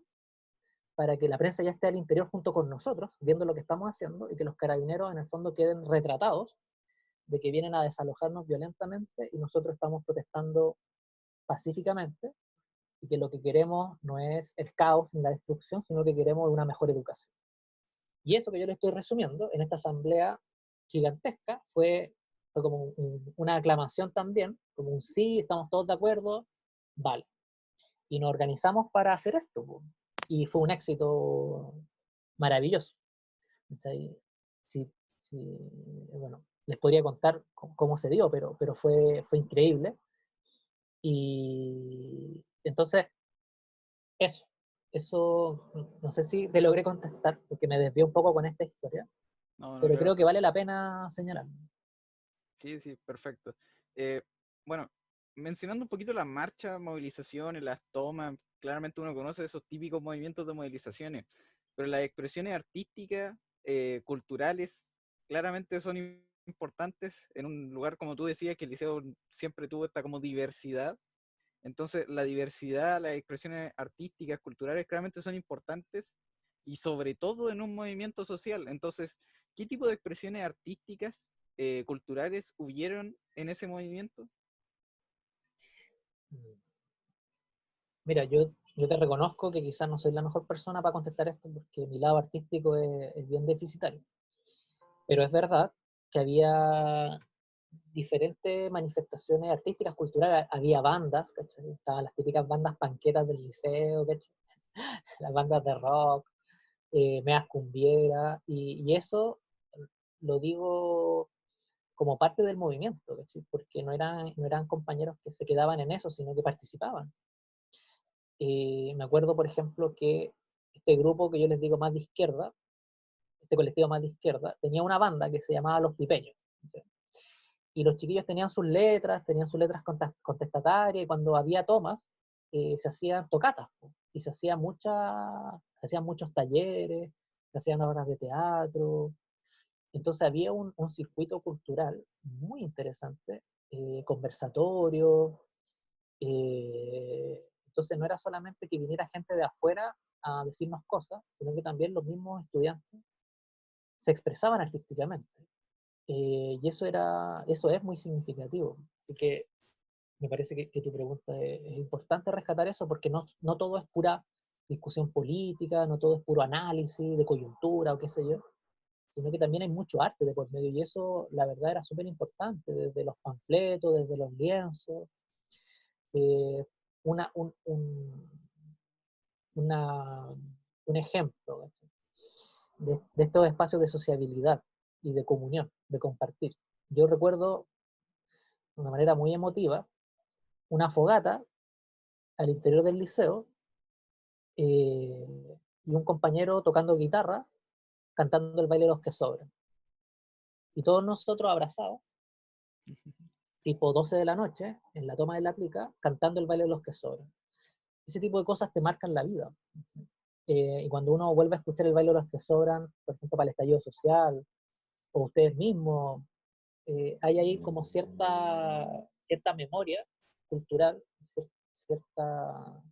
Speaker 2: para que la prensa ya esté al interior junto con nosotros, viendo lo que estamos haciendo, y que los carabineros en el fondo queden retratados de que vienen a desalojarnos violentamente y nosotros estamos protestando pacíficamente, y que lo que queremos no es el caos ni la destrucción, sino que queremos una mejor educación. Y eso que yo le estoy resumiendo en esta asamblea gigantesca fue como una aclamación también, como un sí, estamos todos de acuerdo, vale. Y nos organizamos para hacer esto, po. Y fue un éxito maravilloso. ¿Cachai? Sí, sí, bueno, les podría contar cómo se dio, pero fue increíble. Y entonces, eso, eso, no sé si te logré contestar, porque me desvié un poco con esta historia,
Speaker 3: No, no,
Speaker 2: pero
Speaker 3: claro.
Speaker 2: creo que vale la pena señalar.
Speaker 3: Sí, sí, perfecto. Eh, bueno, mencionando un poquito las marchas, movilizaciones, las tomas, claramente uno conoce esos típicos movimientos de movilizaciones, pero las expresiones artísticas, culturales, claramente son importantes en un lugar, como tú decías, que el liceo siempre tuvo esta como diversidad. Entonces, la diversidad, las expresiones artísticas, culturales, claramente son importantes y sobre todo en un movimiento social. Entonces, ¿qué tipo de expresiones artísticas, culturales hubieron en ese movimiento?
Speaker 2: Mira, yo te reconozco que quizás no soy la mejor persona para contestar esto porque mi lado artístico es bien deficitario, pero es verdad que había diferentes manifestaciones artísticas, culturales, había bandas, ¿cachai? Estaban las típicas bandas panquetas del liceo, ¿cachai? Las bandas de rock, meas cumbieras, y eso lo digo como parte del movimiento, ¿cachai? Porque no eran compañeros que se quedaban en eso, sino que participaban. Me acuerdo, por ejemplo, que este grupo que yo les digo más de izquierda, este colectivo más de izquierda, tenía una banda que se llamaba Los Pipeños. ¿Sí? Y los chiquillos tenían sus letras contestatarias, y cuando había tomas, se hacían tocatas, y se hacían muchos talleres, se hacían obras de teatro. Entonces había un circuito cultural muy interesante, conversatorio. Entonces no era solamente que viniera gente de afuera a decirnos cosas, sino que también los mismos estudiantes se expresaban artísticamente. Y eso es muy significativo. Así que me parece que tu pregunta es importante rescatar eso, porque no todo es pura discusión política, no todo es puro análisis de coyuntura o qué sé yo, sino que también hay mucho arte de por medio, y eso la verdad era súper importante, desde los panfletos, desde los lienzos, eh, una, una, un ejemplo de estos espacios de sociabilidad y de comunión, de compartir. Yo recuerdo de una manera muy emotiva una fogata al interior del liceo, y un compañero tocando guitarra, cantando el baile de los que sobran. Y todos nosotros abrazados, tipo 12 de la noche, en la toma de la plica, cantando el baile de los que sobran. Ese tipo de cosas te marcan la vida. Y cuando uno vuelve a escuchar el baile de los que sobran, por ejemplo, para el estallido social, o ustedes mismos, hay ahí como cierta memoria cultural, cierta,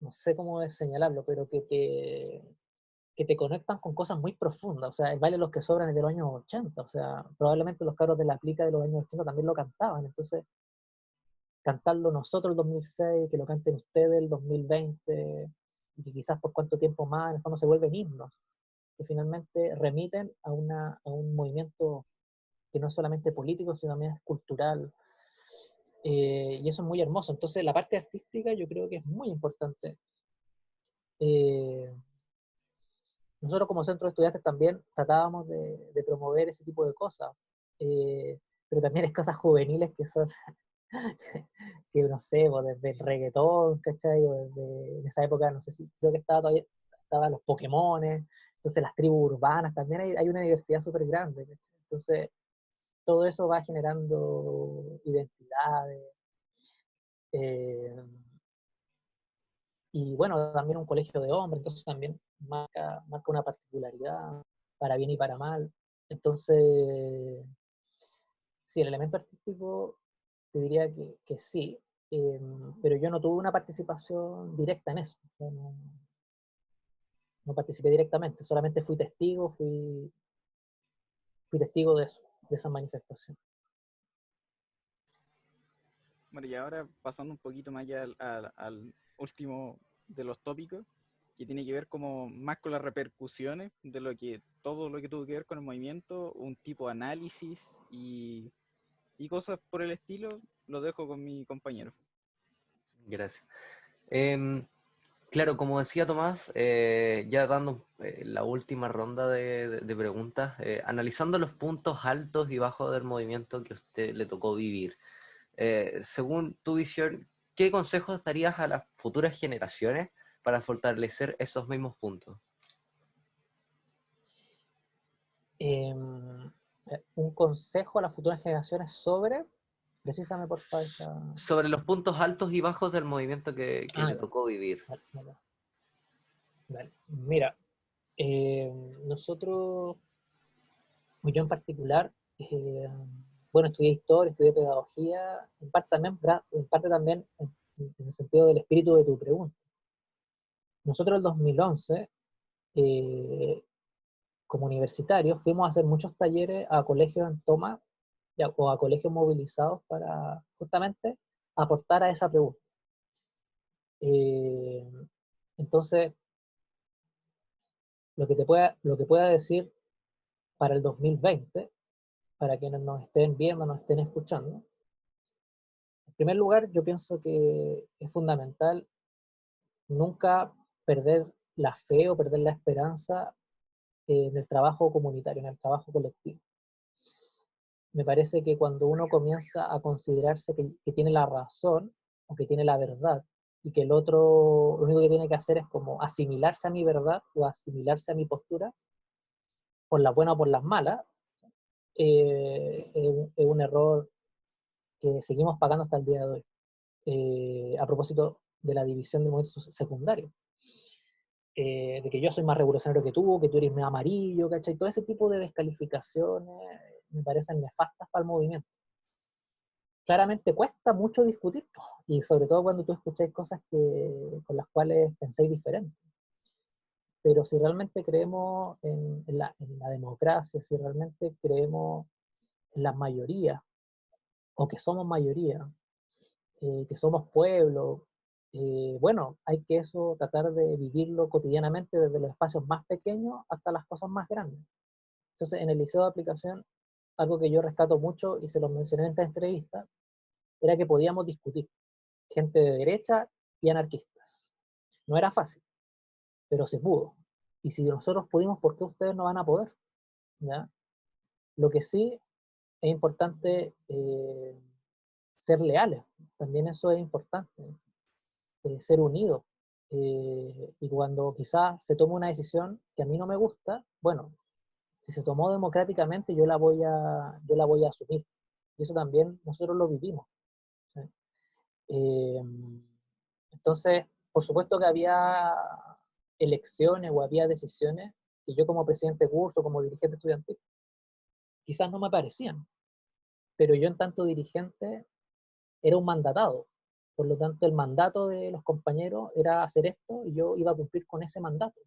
Speaker 2: no sé cómo señalarlo, pero que te conectan con cosas muy profundas. O sea, el baile de los que sobran es de los años 80, o sea, probablemente los cabros de la plica de los años 80 también lo cantaban. Entonces, cantarlo nosotros el 2006, que lo canten ustedes el 2020, y que quizás por cuánto tiempo más, en el fondo se vuelven himnos, que finalmente remiten a un movimiento que no es solamente político, sino también es cultural. Y eso es muy hermoso. Entonces, la parte artística yo creo que es muy importante. Eh, Nosotros como centro de estudiantes también tratábamos de promover ese tipo de cosas, eh, pero también es cosas juveniles que son, que no sé, pues desde el reggaetón, ¿cachai? O desde, en esa época, no sé si, creo que estaban los Pokémones, entonces las tribus urbanas, también hay una diversidad súper grande, ¿cachai? Entonces, todo eso va generando identidades, eh, y bueno, también un colegio de hombres, entonces también marca una particularidad, para bien y para mal. Entonces, sí, el elemento artístico te diría que sí, eh, pero yo no tuve una participación directa en eso. O sea, no participé directamente, solamente fui testigo de eso, de esa manifestación.
Speaker 3: Bueno, y ahora pasando un poquito más ya al último de los tópicos, que tiene que ver como más con las repercusiones de todo lo que tuvo que ver con el movimiento, un tipo de análisis y cosas por el estilo, lo dejo con mi compañero.
Speaker 1: Gracias. Em, claro, como decía Tomás, ya dando la última ronda de preguntas, analizando los puntos altos y bajos del movimiento que a usted le tocó vivir, según tu visión, ¿qué consejos darías a las futuras generaciones para fortalecer esos mismos puntos?
Speaker 2: Un consejo a las futuras generaciones sobre, precisame por favor.
Speaker 1: Sobre los puntos altos y bajos del movimiento que le
Speaker 2: Ya,
Speaker 1: tocó vivir.
Speaker 2: vale. Mira, nosotros, yo en particular, bueno, estudié historia, estudié pedagogía, en parte también en el sentido del espíritu de tu pregunta. Nosotros en el 2011, como universitarios, fuimos a hacer muchos talleres a colegios en toma o a colegios movilizados para justamente aportar a esa pregunta. Eh, entonces, lo que pueda decir para el 2020, para quienes nos estén viendo, nos estén escuchando, en primer lugar, yo pienso que es fundamental nunca perder la fe o perder la esperanza en el trabajo comunitario, en el trabajo colectivo. Me parece que cuando uno comienza a considerarse que tiene la razón o que tiene la verdad y que el otro lo único que tiene que hacer es como asimilarse a mi verdad o asimilarse a mi postura, por las buenas o por las malas, es un error que seguimos pagando hasta el día de hoy. A propósito de la división del movimiento secundario. De que yo soy más revolucionario que tú eres más amarillo, ¿cachai? Todo ese tipo de descalificaciones me parecen nefastas para el movimiento. Claramente cuesta mucho discutir, y sobre todo cuando tú escucháis cosas con las cuales pensáis diferente. Pero si realmente creemos en la democracia, si realmente creemos en las mayorías, o que somos mayoría, que somos pueblo, bueno, hay que eso tratar de vivirlo cotidianamente desde los espacios más pequeños hasta las cosas más grandes. Entonces, en el liceo de aplicación, algo que yo rescato mucho y se lo mencioné en esta entrevista, era que podíamos discutir, gente de derecha y anarquistas. No era fácil, pero se pudo. Y si nosotros pudimos, ¿por qué ustedes no van a poder? ¿Ya? Lo que sí es importante ser leales, también eso es importante, ser unidos. Y cuando quizás se toma una decisión que a mí no me gusta, bueno, si se tomó democráticamente yo la voy a asumir. Y eso también nosotros lo vivimos. ¿Sí? Entonces, por supuesto que había elecciones o había decisiones que yo como presidente de curso, como dirigente estudiantil, quizás no me parecían, pero yo en tanto dirigente era un mandatado. Por lo tanto, el mandato de los compañeros era hacer esto y yo iba a cumplir con ese mandato.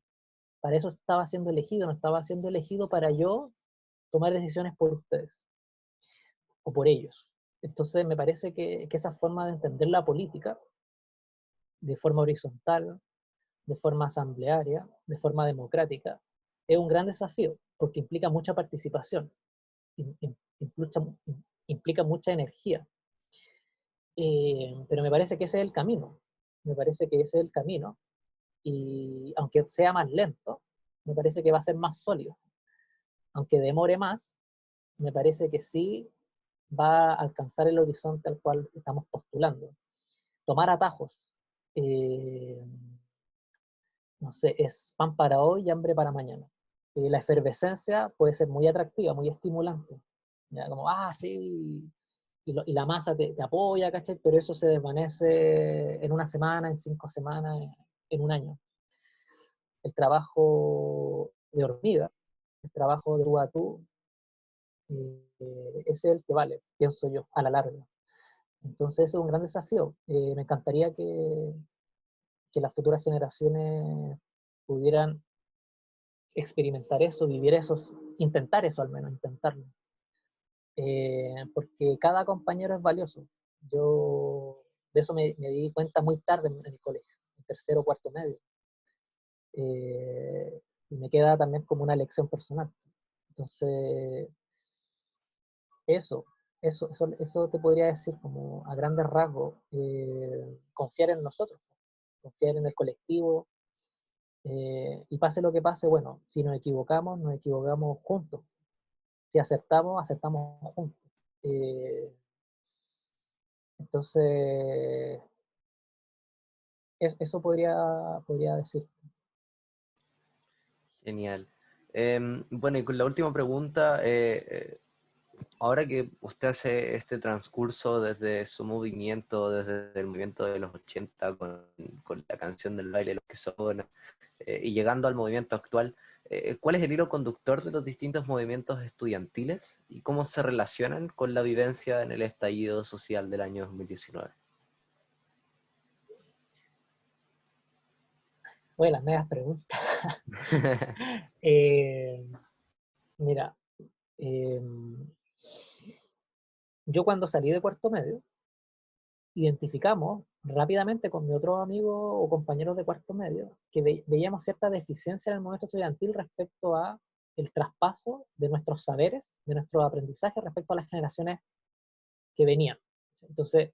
Speaker 2: Para eso estaba siendo elegido, no estaba siendo elegido para yo tomar decisiones por ustedes o por ellos. Entonces, me parece que esa forma de entender la política, de forma horizontal, de forma asamblearia, de forma democrática, es un gran desafío porque implica mucha participación, implica, implica mucha energía. Pero me parece que ese es el camino, me parece que ese es el camino, y aunque sea más lento, me parece que va a ser más sólido. Aunque demore más, me parece que sí va a alcanzar el horizonte al cual estamos postulando. Tomar atajos, eh, no sé, es pan para hoy y hambre para mañana. La efervescencia puede ser muy atractiva, muy estimulante. ¿Ya? Como, sí, y la masa te apoya, ¿cachai? Pero eso se desvanece en una semana, en 5 semanas, en un año. El trabajo de hormiga, el trabajo de tú a tú, es el que vale, pienso yo, a la larga. Entonces es un gran desafío. Me encantaría que las futuras generaciones pudieran experimentar eso, vivir eso, intentar eso al menos, intentarlo. Porque cada compañero es valioso. Yo de eso me di cuenta muy tarde en el colegio, en tercero o cuarto medio. Y me queda también como una lección personal. Entonces, eso, eso te podría decir como a grandes rasgos, confiar en nosotros, confiar en el colectivo, y pase lo que pase, bueno, si nos equivocamos juntos. Si acertamos, acertamos juntos. Entonces, eso podría decir.
Speaker 1: Genial. Bueno, y con la última pregunta, ahora que usted hace este transcurso desde su movimiento, desde el movimiento de los 80 con la canción del baile, los que son, y llegando al movimiento actual, ¿cuál es el hilo conductor de los distintos movimientos estudiantiles y cómo se relacionan con la vivencia en el estallido social del año 2019?
Speaker 2: Oye, las medias preguntas. Eh, Mira, eh, yo cuando salí de cuarto medio, identificamos rápidamente con mi otro amigo o compañeros de cuarto medio que veíamos cierta deficiencia en el movimiento estudiantil respecto a el traspaso de nuestros saberes, de nuestro aprendizaje respecto a las generaciones que venían. Entonces,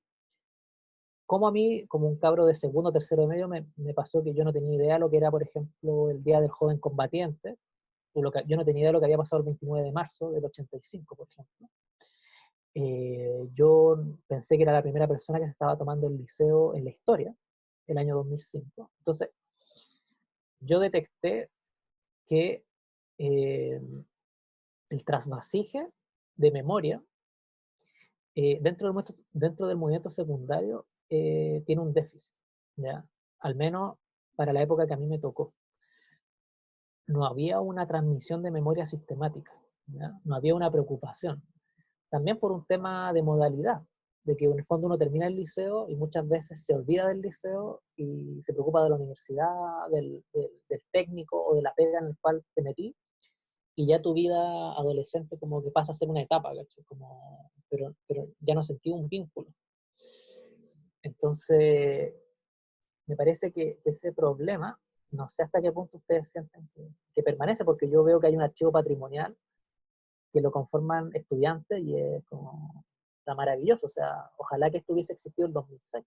Speaker 2: como a mí, como un cabro de segundo o tercero medio, me pasó que yo no tenía idea de lo que era, por ejemplo, el Día del Joven Combatiente, yo no tenía idea de lo que había pasado el 29 de marzo del 85, por ejemplo. Yo pensé que era la primera persona que se estaba tomando el liceo en la historia, el año 2005. Entonces, yo detecté que eh, el trasvasije de memoria dentro del movimiento secundario tiene un déficit, ¿ya? Al menos para la época que a mí me tocó. No había una transmisión de memoria sistemática, ¿ya? No había una preocupación. También por un tema de modalidad, de que en el fondo uno termina el liceo y muchas veces se olvida del liceo y se preocupa de la universidad, del técnico o de la pega en el cual te metí, y ya tu vida adolescente como que pasa a ser una etapa, pero ya no sentí un vínculo. Entonces, me parece que ese problema, no sé hasta qué punto ustedes sienten que permanece, porque yo veo que hay un archivo patrimonial que lo conforman estudiantes y es como, está maravilloso, o sea, ojalá que esto hubiese existido en 2006.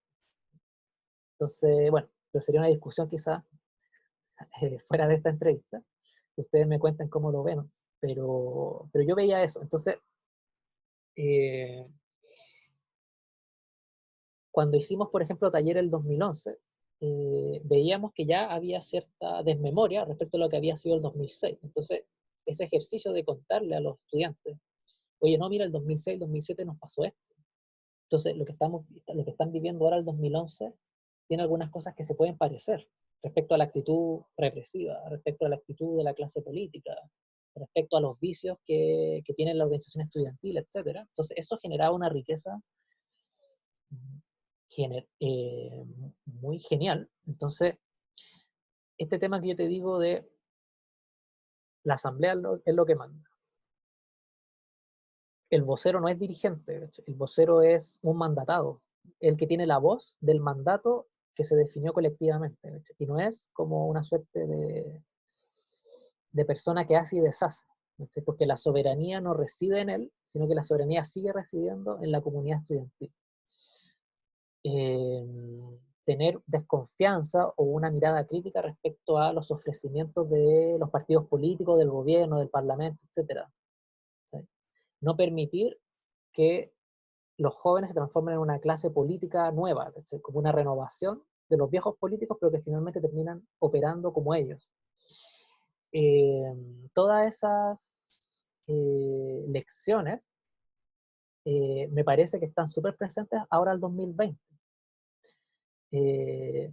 Speaker 2: Entonces, bueno, pero sería una discusión quizás fuera de esta entrevista, que ustedes me cuenten cómo lo ven, pero yo veía eso. Entonces, eh, cuando hicimos, por ejemplo, taller el 2011, veíamos que ya había cierta desmemoria respecto a lo que había sido el 2006. Entonces, ese ejercicio de contarle a los estudiantes, oye, no, mira, el 2006, el 2007 nos pasó esto. Entonces, lo que están viviendo ahora el 2011 tiene algunas cosas que se pueden parecer respecto a la actitud represiva, respecto a la actitud de la clase política, respecto a los vicios que tiene la organización estudiantil, etc. Entonces, eso generaba una riqueza eh, muy genial. Entonces, este tema que yo te digo de la asamblea es lo que manda. El vocero no es dirigente, el vocero es un mandatado, el que tiene la voz del mandato que se definió colectivamente, y no es como una suerte de persona que hace y deshace, porque la soberanía no reside en él, sino que la soberanía sigue residiendo en la comunidad estudiantil. Tener desconfianza o una mirada crítica respecto a los ofrecimientos de los partidos políticos, del gobierno, del parlamento, etc. ¿Sí? No permitir que los jóvenes se transformen en una clase política nueva, ¿sí? Como una renovación de los viejos políticos, pero que finalmente terminan operando como ellos. Todas esas lecciones me parece que están súper presentes ahora al 2020.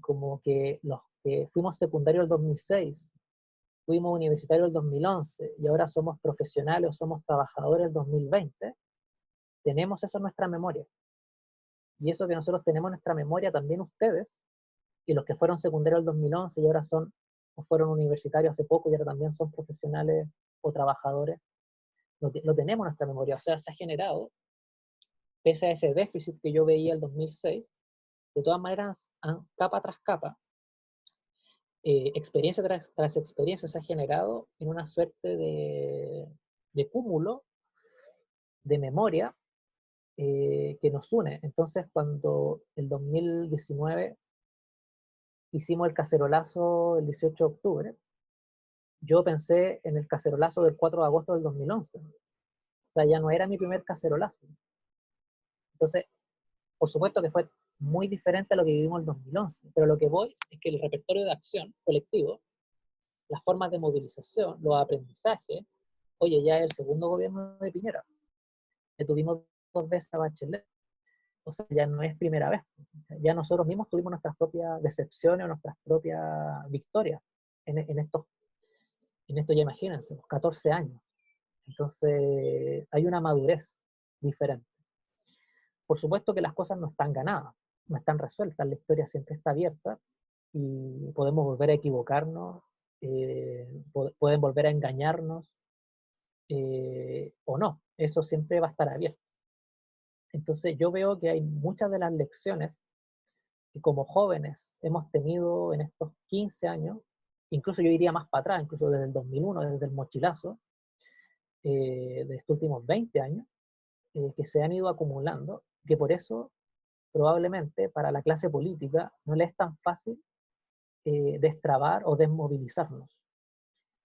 Speaker 2: Como que los que fuimos secundarios el 2006, fuimos universitarios el 2011 y ahora somos profesionales o somos trabajadores el 2020, tenemos eso en nuestra memoria. Y eso que nosotros tenemos en nuestra memoria, también ustedes, y los que fueron secundarios el 2011 y ahora son, o fueron universitarios hace poco y ahora también son profesionales o trabajadores, lo tenemos en nuestra memoria. O sea, se ha generado, pese a ese déficit que yo veía el 2006, de todas maneras, capa tras capa, experiencia tras experiencia se ha generado en una suerte de cúmulo de memoria que nos une. Entonces, cuando el 2019 hicimos el cacerolazo el 18 de octubre, yo pensé en el cacerolazo del 4 de agosto del 2011. O sea, ya no era mi primer cacerolazo. Entonces, por supuesto que fue muy diferente a lo que vivimos en el 2011, pero lo que voy es que el repertorio de acción colectivo, las formas de movilización, los aprendizajes, oye, ya es el segundo gobierno de Piñera, que tuvimos 2 veces a Bachelet, o sea, ya no es primera vez, ya nosotros mismos tuvimos nuestras propias decepciones o nuestras propias victorias en estos ya imagínense, los 14 años. Entonces, hay una madurez diferente. Por supuesto que las cosas no están ganadas, no están resueltas, la historia siempre está abierta y podemos volver a equivocarnos, pueden volver a engañarnos o no, eso siempre va a estar abierto. Entonces yo veo que hay muchas de las lecciones que como jóvenes hemos tenido en estos 15 años, incluso yo iría más para atrás, incluso desde el 2001, desde el mochilazo, de estos últimos 20 años, que se han ido acumulando, que por eso probablemente para la clase política no le es tan fácil destrabar o desmovilizarnos.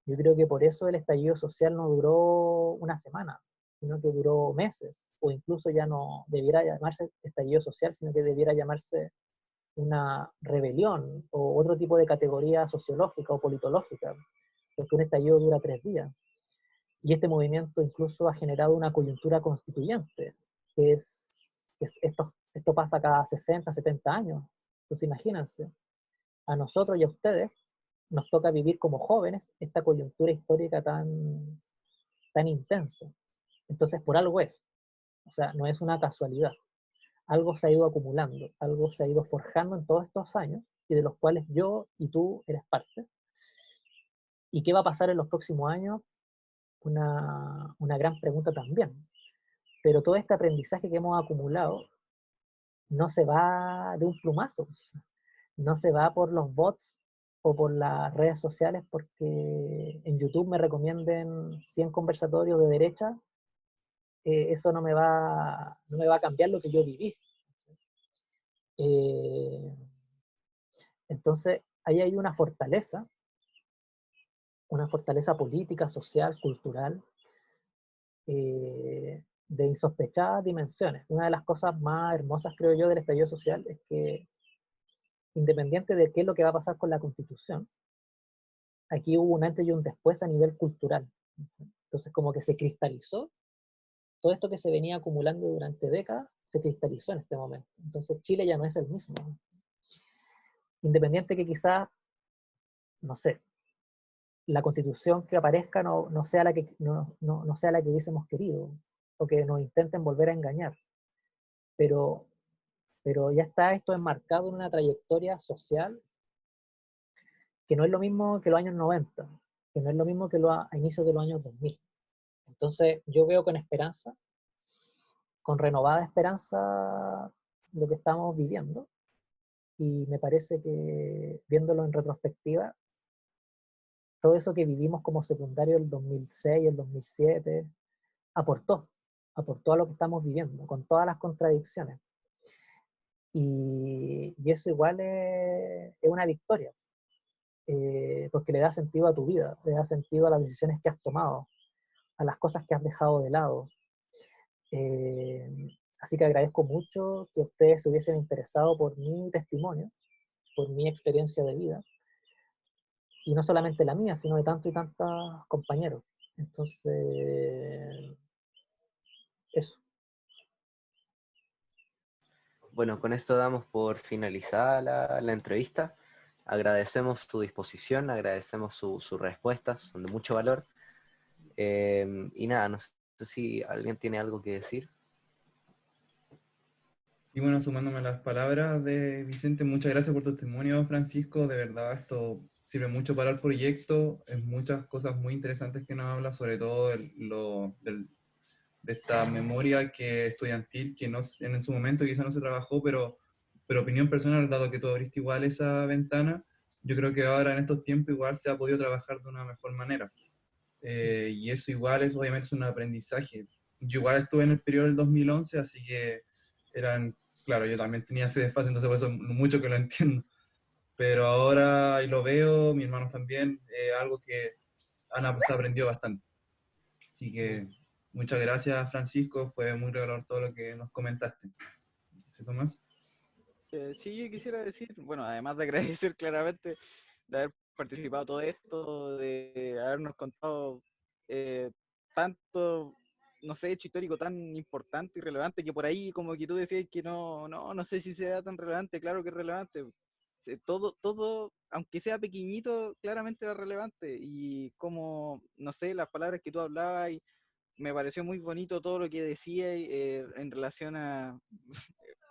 Speaker 2: Yo creo que por eso el estallido social no duró una semana, sino que duró meses, o incluso ya no debiera llamarse estallido social, sino que debiera llamarse una rebelión o otro tipo de categoría sociológica o politológica, porque un estallido dura 3 días. Y este movimiento incluso ha generado una coyuntura constituyente, que es esto pasa cada 60, 70 años. Entonces imagínense, a nosotros y a ustedes nos toca vivir como jóvenes esta coyuntura histórica tan intensa. Entonces por algo es, o sea, no es una casualidad. Algo se ha ido acumulando, algo se ha ido forjando en todos estos años y de los cuales yo y tú eres parte. ¿Y qué va a pasar en los próximos años? Una gran pregunta también. Pero todo este aprendizaje que hemos acumulado no se va de un plumazo, no se va por los bots o por las redes sociales porque en YouTube me recomienden 100 conversatorios de derecha, eso no me va a cambiar lo que yo viví. Entonces, ahí hay una fortaleza política, social, cultural, de insospechadas dimensiones. Una de las cosas más hermosas, creo yo, del estallido social es que, independiente de qué es lo que va a pasar con la Constitución, aquí hubo un antes y un después a nivel cultural. Entonces, como que se cristalizó, todo esto que se venía acumulando durante décadas, se cristalizó en este momento. Entonces, Chile ya no es el mismo. Independiente que quizás, no sé, la Constitución que aparezca no sea la que, no sea la que hubiésemos querido, o que nos intenten volver a engañar. Pero ya está esto enmarcado en una trayectoria social que no es lo mismo que los años 90, que no es lo mismo que a inicios de los años 2000. Entonces yo veo con esperanza, con renovada esperanza, lo que estamos viviendo, y me parece que, viéndolo en retrospectiva, todo eso que vivimos como secundario el 2006, el 2007, aportó a lo que estamos viviendo, con todas las contradicciones. Y eso igual es una victoria, porque le da sentido a tu vida, le da sentido a las decisiones que has tomado, a las cosas que has dejado de lado. Así que agradezco mucho que ustedes se hubiesen interesado por mi testimonio, por mi experiencia de vida, y no solamente la mía, sino de tantos y tantos compañeros. Entonces, eso.
Speaker 1: Bueno, con esto damos por finalizada la entrevista. Agradecemos su disposición, agradecemos sus respuestas, son de mucho valor. Y nada, no sé si alguien tiene algo que decir.
Speaker 3: Y bueno, sumándome a las palabras de Vicente, muchas gracias por tu testimonio, Francisco. De verdad, esto sirve mucho para el proyecto. Es muchas cosas muy interesantes que nos habla, sobre todo de esta memoria que estudiantil, que no, en su momento quizá no se trabajó, pero
Speaker 4: pero opinión personal, dado que tú abriste igual esa ventana, yo creo que ahora en estos tiempos igual se ha podido trabajar de una mejor manera. Y eso igual es obviamente es un aprendizaje. Yo igual estuve en el periodo del 2011, así que claro, yo también tenía ese desfase, entonces por eso mucho que lo entiendo. Pero ahora ahí lo veo, mis hermanos también, algo que se aprendió bastante. Así que muchas gracias, Francisco, fue muy revelador todo lo que nos comentaste. ¿Sí, Tomás?
Speaker 3: Sí, yo quisiera decir, bueno, además de agradecer claramente de haber participado todo esto, de habernos contado tanto, no sé, hecho histórico tan importante y relevante, que por ahí como que tú decías que no sé si sea tan relevante, claro que es relevante. Todo, aunque sea pequeñito, claramente era relevante. Y como, no sé, las palabras que tú hablabas, y me pareció muy bonito todo lo que decías en relación a,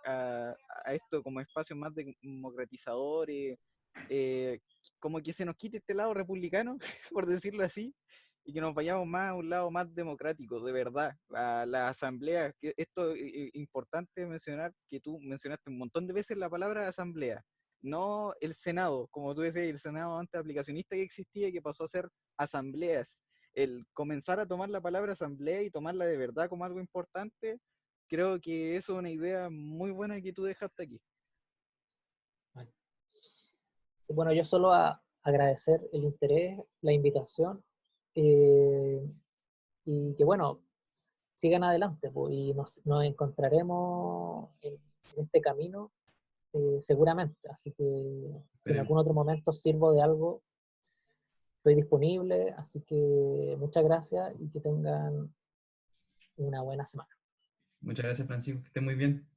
Speaker 3: a esto como espacios más democratizadores, eh, como que se nos quite este lado republicano, por decirlo así, y que nos vayamos más a un lado más democrático, de verdad, a la asamblea. Que esto es importante mencionar, que tú mencionaste un montón de veces la palabra asamblea, no el Senado, como tú decías, el Senado antes aplicacionista que existía y que pasó a ser asambleas. El comenzar a tomar la palabra asamblea y tomarla de verdad como algo importante, creo que eso es una idea muy buena que tú dejaste aquí.
Speaker 2: Bueno, yo solo agradecer el interés, la invitación, eh, y que bueno, sigan adelante, pues, y nos encontraremos en este camino seguramente. Así que si en
Speaker 4: Esperemos.
Speaker 2: algún otro momento sirvo de algo, estoy disponible. Así que muchas gracias y que tengan una buena semana.
Speaker 4: Muchas gracias, Francisco, que esté muy bien.